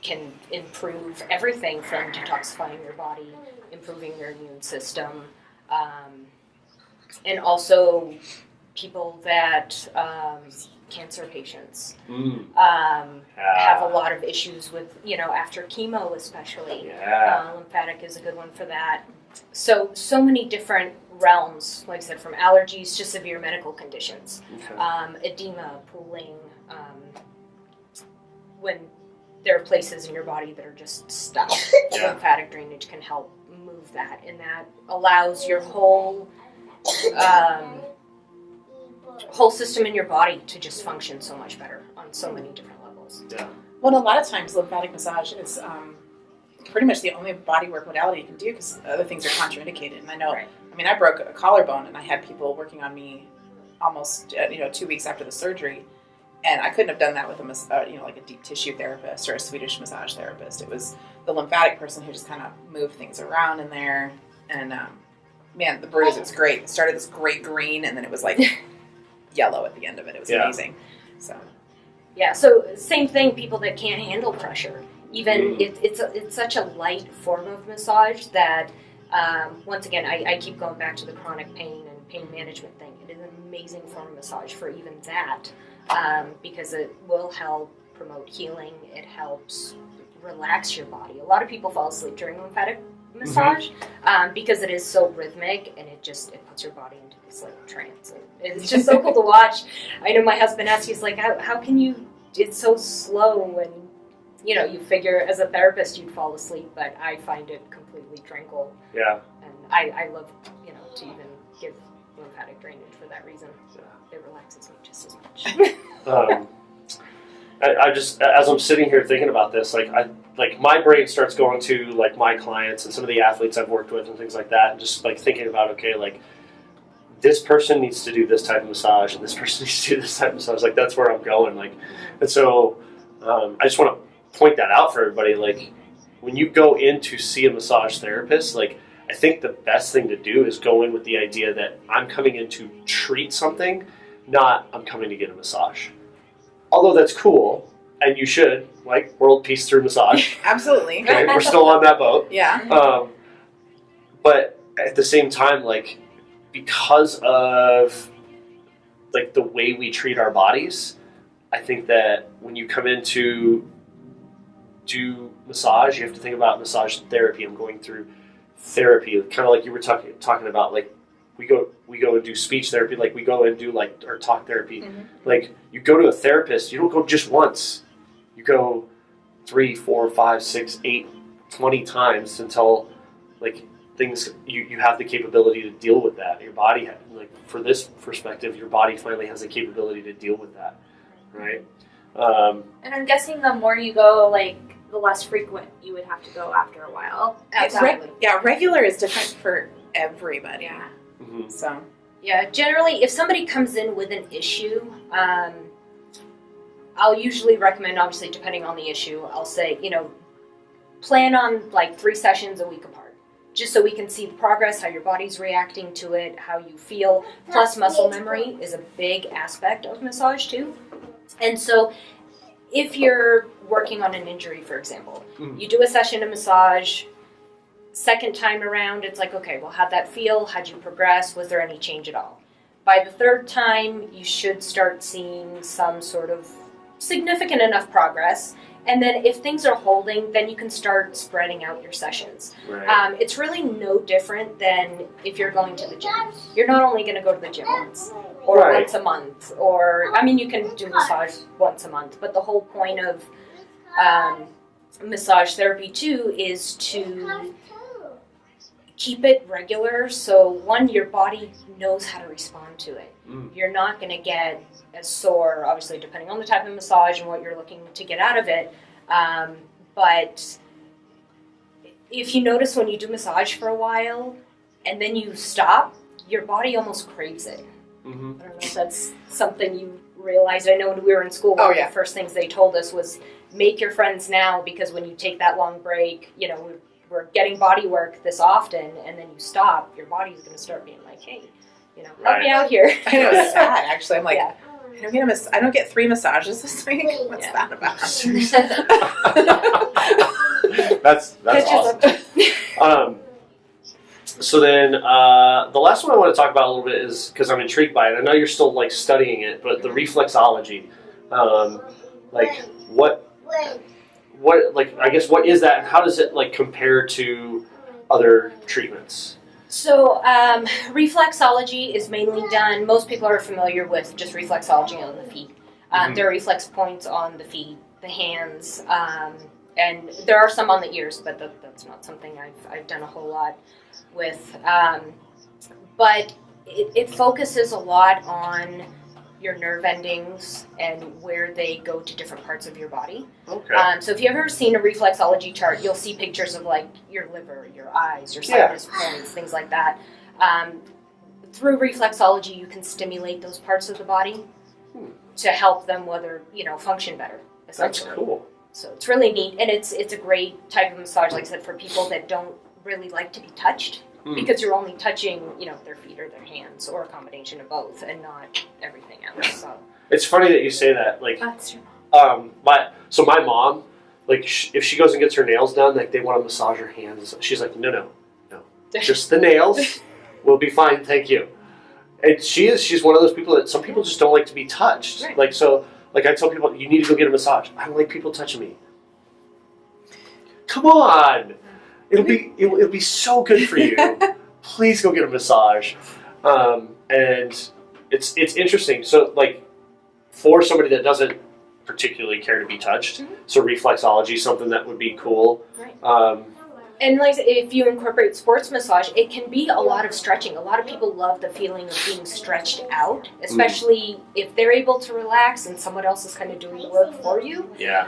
can improve everything from detoxifying your body, improving your immune system, and also people that cancer patients have a lot of issues with, after chemo especially. Lymphatic is a good one for that. So many different realms, like I said, from allergies to severe medical conditions, edema, pooling, when there are places in your body that are just stuck. Lymphatic drainage can help move that, and that allows your whole system in your body to just function so much better on so many different levels. Yeah. Well, a lot of times lymphatic massage is pretty much the only bodywork modality you can do because other things are contraindicated. And I know, I broke a collarbone and I had people working on me almost 2 weeks after the surgery, and I couldn't have done that with like a deep tissue therapist or a Swedish massage therapist. It was the lymphatic person who just kind of moved things around in there, and man, the bruise, it was great. It started this great green, and then it was like yellow at the end of it. It was amazing. So same thing, people that can't handle pressure. Even it's such a light form of massage that once again I keep going back to the chronic pain and pain management thing. It is an amazing form of massage for even that because it will help promote healing. It helps relax your body. A lot of people fall asleep during lymphatic massage because it is so rhythmic, and it puts your body into this like trance. It's just so cool to watch. I know my husband asks, he's like, how can you, it's so slow, and you figure as a therapist you'd fall asleep, but I find it completely tranquil. Yeah. And I love, to even give lymphatic drainage for that reason. It relaxes me just as much. I just, as I'm sitting here thinking about this, like my brain starts going to like my clients and some of the athletes I've worked with and things like that, and just like thinking about, okay, like this person needs to do this type of massage and this person needs to do this type of massage. Like that's where I'm going. Like, and so I just want to point that out for everybody. Like when you go in to see a massage therapist, like I think the best thing to do is go in with the idea that I'm coming in to treat something, not I'm coming to get a massage. Although that's cool, and you should, like, world peace through massage. Absolutely. Okay, we're still on that boat. Yeah. But at the same time, like, because of, like, the way we treat our bodies, I think that when you come in to do massage, you have to think about massage therapy. I'm going through therapy, kind of like you were talking about, like, we go and do speech therapy, like we go and do like or talk therapy. Like you go to a therapist, you don't go just once. You go 3, 4, 5, 6, 8, 20 times until like things you have the capability to deal with that. Your body, like for this perspective, your body finally has the capability to deal with that, right? And I'm guessing the more you go, like the less frequent you would have to go after a while. Absolutely. Regular is different for everybody. Yeah. So generally if somebody comes in with an issue, I'll usually recommend, obviously depending on the issue, I'll say, plan on like 3 sessions a week apart, just so we can see the progress, how your body's reacting to it, how you feel. Plus muscle memory is a big aspect of massage too. And so if you're working on an injury, for example, you do a session of massage. Second time around, it's like, okay, well, how'd that feel? How'd you progress? Was there any change at all? By the third time, you should start seeing some sort of significant enough progress. And then if things are holding, then you can start spreading out your sessions. Right. It's really no different than if you're going to the gym. You're not only going to go to the gym once or once a month, or, I mean, you can do massage once a month, but the whole point of massage therapy too is to keep it regular. So one, your body knows how to respond to it. You're not going to get as sore, obviously, depending on the type of massage and what you're looking to get out of it. But if you notice when you do massage for a while and then you stop, your body almost craves it. I don't know if that's something you realized. I know when we were in school, one of the first things they told us was make your friends now, because when you take that long break, you know, we're getting body work this often, and then you stop, your body's going to start being like, hey, you know, help me out here. I know, it's sad, actually. I'm like, I don't get 3 massages this week. What's that about? That's awesome. So then the last one I want to talk about a little bit is, because I'm intrigued by it. I know you're still like studying it, but the reflexology, like what like, I guess, what is that, and how does it like compare to other treatments? So reflexology is mainly done, most people are familiar with just reflexology on the feet. There are reflex points on the feet, the hands, and there are some on the ears, but that's not something I've done a whole lot with. But it focuses a lot on your nerve endings and where they go to different parts of your body. Okay. So if you've ever seen a reflexology chart, you'll see pictures of like your liver, your eyes, your sinus points, things like that. Through reflexology, you can stimulate those parts of the body to help them function better. That's cool. So it's really neat, and it's a great type of massage, like I said, for people that don't really like to be touched. Because you're only touching, their feet or their hands, or a combination of both, and not everything else. So it's funny that you say that. Like, that's true. My mom, like, if she goes and gets her nails done, like, they want to massage her hands. She's like, no, just the nails. We'll be fine, thank you. And she's one of those people that some people just don't like to be touched. Right. Like, so, like, I tell people, you need to go get a massage. I don't like people touching me. Come on. It'll be so good for you. Please go get a massage. And it's interesting. So, like, for somebody that doesn't particularly care to be touched, so reflexology is something that would be cool. Right. And like, if you incorporate sports massage, it can be a lot of stretching. A lot of people love the feeling of being stretched out, especially if they're able to relax and someone else is kind of doing the work for you. Yeah.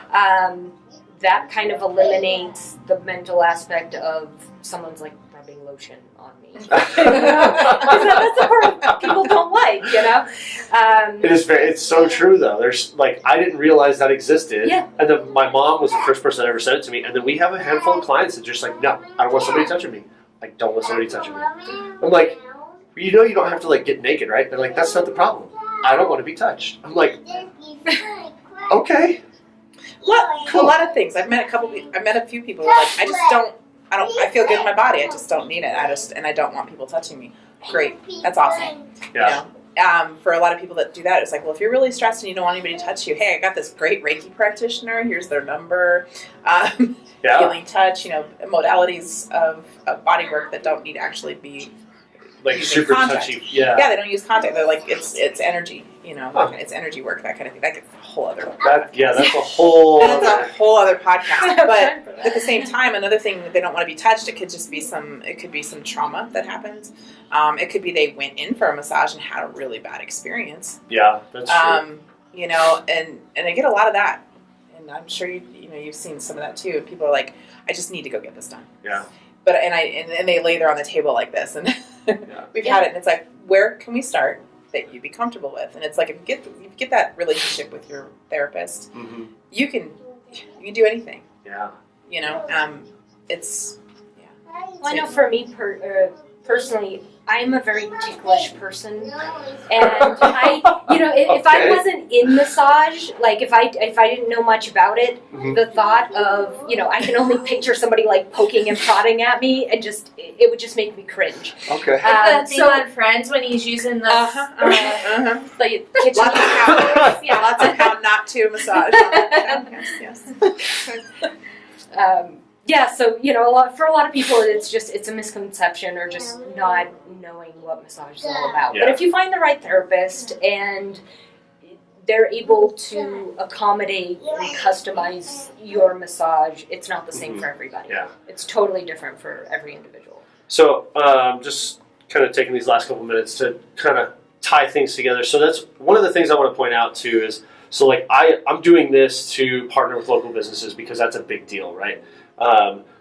That kind of eliminates the mental aspect of someone's like rubbing lotion on me. That's the part people don't like, It's so true though. There's like, I didn't realize that existed. Yeah. And then my mom was the first person that ever said it to me. And then we have a handful of clients that just like, no, I don't want somebody touching me. I don't want somebody touching me. I'm like, you don't have to like get naked, right? They're like, that's not the problem. I don't want to be touched. I'm like, okay. A lot of things. I've met a few people who are like, I feel good in my body. I just don't need it. I don't want people touching me. Great. That's awesome. Yeah. For a lot of people that do that, it's like, well, if you're really stressed and you don't want anybody to touch you, hey, I got this great Reiki practitioner. Here's their number. Healing touch, modalities of body work that don't need to actually be like super contact. touchy. Yeah. Yeah, they don't use contact. They're like, it's energy, it's energy work, that kind of thing. That gets a whole other that's a whole and it's a whole other podcast. But at the same time, another thing that they don't want to be touched, it could be some trauma that happens. It could be they went in for a massage and had a really bad experience. Yeah, that's true. And I get a lot of that. And I'm sure you've seen some of that too. People are like, I just need to go get this done. Yeah. But and they lay there on the table like this, and we've had it, and it's like, where can we start that you'd be comfortable with? And it's like, if you get that relationship with your therapist, you can do anything. Yeah. It's Well, I know for me personally, I'm a very ticklish person, and if I wasn't in massage, like if I didn't know much about it, the thought of I can only picture somebody like poking and prodding at me, and it would just make me cringe. Okay. Like that thing on Friends when he's using the the kitchen. lots of how not to massage. Yes. So for a lot of people, it's a misconception or just not knowing what massage is all about. Yeah. But if you find the right therapist and they're able to accommodate and customize your massage. It's not the same for everybody. Yeah. It's totally different for every individual. So just kind of taking these last couple minutes to kind of tie things together. So that's one of the things I want to point out too is, so like I'm doing this to partner with local businesses because that's a big deal, right?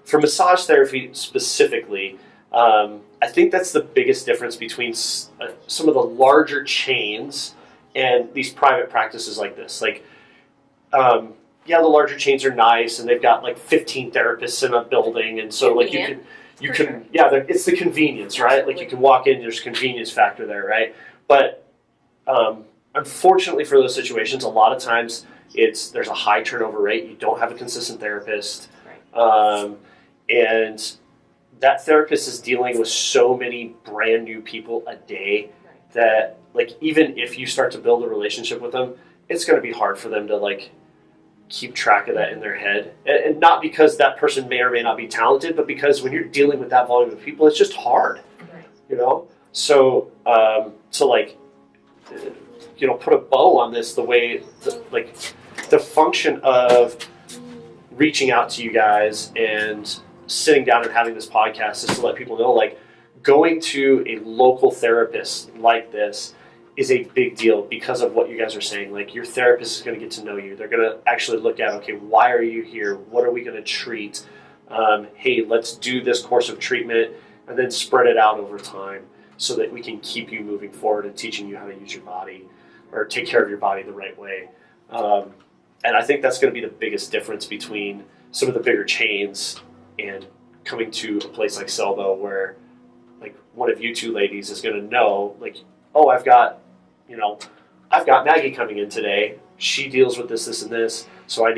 For massage therapy specifically, I think that's the biggest difference between some of the larger chains and these private practices like this. Like, yeah, the larger chains are nice and they've got like 15 therapists in a building, and so like you can, yeah, it's the convenience, right? Like you can walk in, there's a convenience factor there, right? But unfortunately for those situations, a lot of times there's a high turnover rate. You don't have a consistent therapist, and that therapist is dealing with so many brand new people a day that, like, even if you start to build a relationship with them, it's going to be hard for them to like keep track of that in their head, and not because that person may or may not be talented, but because when you're dealing with that volume of people, it's just hard, you know. So to like, you know, put a bow on this, the way the function of reaching out to you guys and sitting down and having this podcast is to let people know, like, going to a local therapist like this is a big deal because of what you guys are saying. Like, your therapist is going to get to know you. They're going to actually look at, okay, why are you here? What are we going to treat? Hey, let's do this course of treatment and then spread it out over time so that we can keep you moving forward and teaching you how to use your body or take care of your body the right way. And I think that's going to be the biggest difference between some of the bigger chains and coming to a place like Selbo, where like one of you two ladies is going to know, like, oh, I've got Maggie coming in today. She deals with this, this, and this. So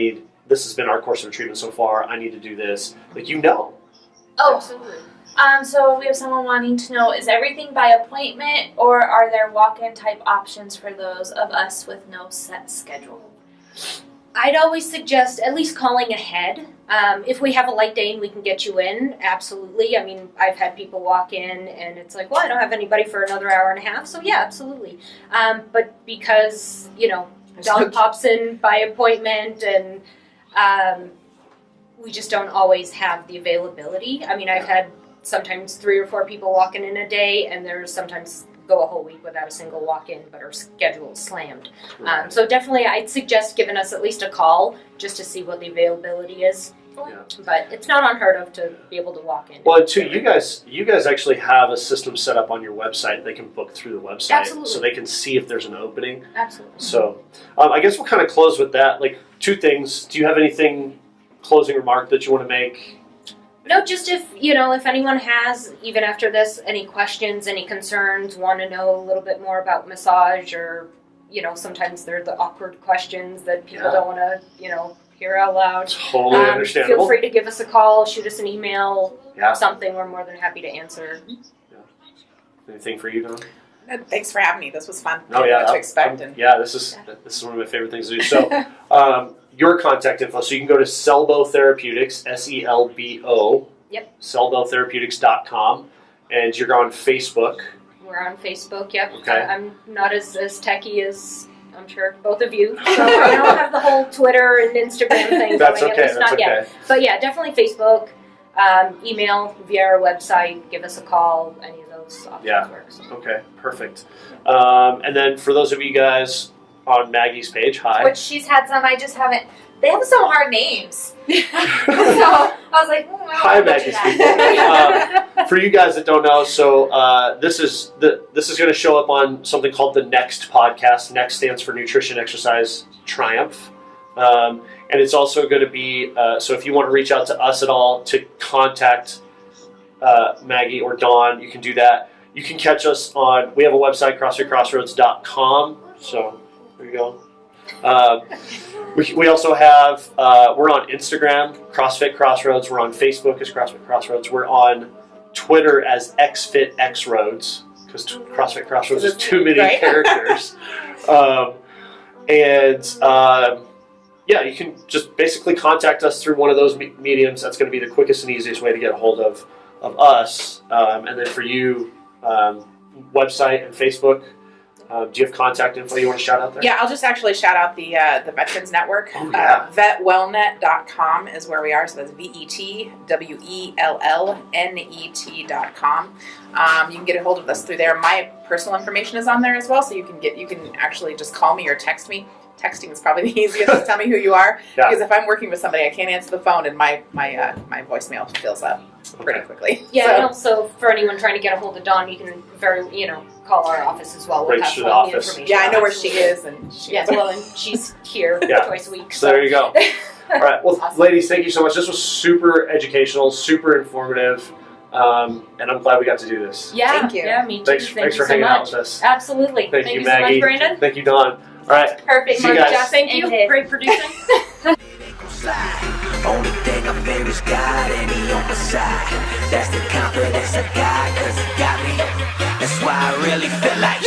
this has been our course of treatment so far. I need to do this. Like, you know. Oh, absolutely. So we have someone wanting to know, is everything by appointment, or are there walk-in type options for those of us with no set schedule? I'd always suggest at least calling ahead. If we have a light day and we can get you in, absolutely. I mean, I've had people walk in and it's like, well, I don't have anybody for another hour and a half. So yeah, absolutely. But because, you know, Dawn pops in by appointment and we just don't always have the availability. I mean, I've had sometimes 3 or 4 people walking in a day, and there's sometimes go a whole week without a single walk-in, but our schedule is slammed. So definitely I'd suggest giving us at least a call just to see what the availability is. Yeah. But it's not unheard of to be able to walk in. Well, and two, you guys actually have a system set up on your website. They can book through the website. Absolutely. So they can see if there's an opening. Absolutely. So I guess we'll kind of close with that. Like, 2 things. Do you have anything, closing remark that you want to make? No, just if anyone has, even after this, any questions, any concerns, want to know a little bit more about massage, or, sometimes they're the awkward questions that people don't want to, hear out loud. Totally understandable. Feel free to give us a call, shoot us an email, Yeah. something. We're more than happy to answer. Yeah. Anything for you, Dawn? Thanks for having me. This was fun. Oh, yeah. I know what to expect. This is one of my favorite things to do. So, your contact info. So you can go to Selbo Therapeutics, SELBO. Yep. SelboTherapeutics.com, and you're on Facebook. We're on Facebook. Yep. Okay. I'm not as techie as I'm sure both of you, so I don't have the whole Twitter and Instagram thing That's going. okay. At least not yet. But yeah, definitely Facebook. Email via our website. Give us a call. Any of those options work. So. Okay. Perfect. And then for those of you guys on Maggie's page, hi. Which she's had some, I just haven't. They have some hard names. So I was like, hi, Maggie's people. For you guys that don't know, so this is going to show up on something called the NExT podcast. NExT stands for Nutrition, Exercise, Triumph. And it's also going to be, so if you want to reach out to us at all to contact Maggie or Dawn, you can do that. You can catch us we have a website, CrossFitCrossroads.com. So there you go. We also have, we're on Instagram, CrossFit Crossroads. We're on Facebook as CrossFit Crossroads. We're on Twitter as XFitXroads, because CrossFit Crossroads is too many characters. You can just basically contact us through one of those mediums. That's going to be the quickest and easiest way to get a hold of us. And then for you, website and Facebook. Do you have contact info you want to shout out there? Yeah, I'll just actually shout out the Veterans Network. Oh, yeah. Vetwellnet.com is where we are. So that's VETWELLNET.com. You can get a hold of us through there. My personal information is on there as well, so you can actually just call me or text me. Texting is probably the easiest to tell me who you are, Yeah. because if I'm working with somebody, I can't answer the phone, and my voicemail fills up pretty quickly. Yeah, So- and also for anyone trying to get a hold of Dawn, you can call our office as well. We'll Right pass to the along the office. information. Yeah, I know where she is, and she Yeah, well, and she's here Yeah. twice a week. So there you go. All right. Well, Awesome. ladies, thank you so much. This was super educational, super informative, and I'm glad we got to do this. Yeah, Thank you. yeah, me too. Thanks Thank for you so hanging out much. with us. Absolutely. Thank you, so Maggie. much, Brandon. Thank you, Dawn. All right. Perfect. See you Mark. guys. Thank you. Ended. Great producing. Only thing I fear is God and He on my side. That's the confidence I got, 'cause He got me. That's why I really feel like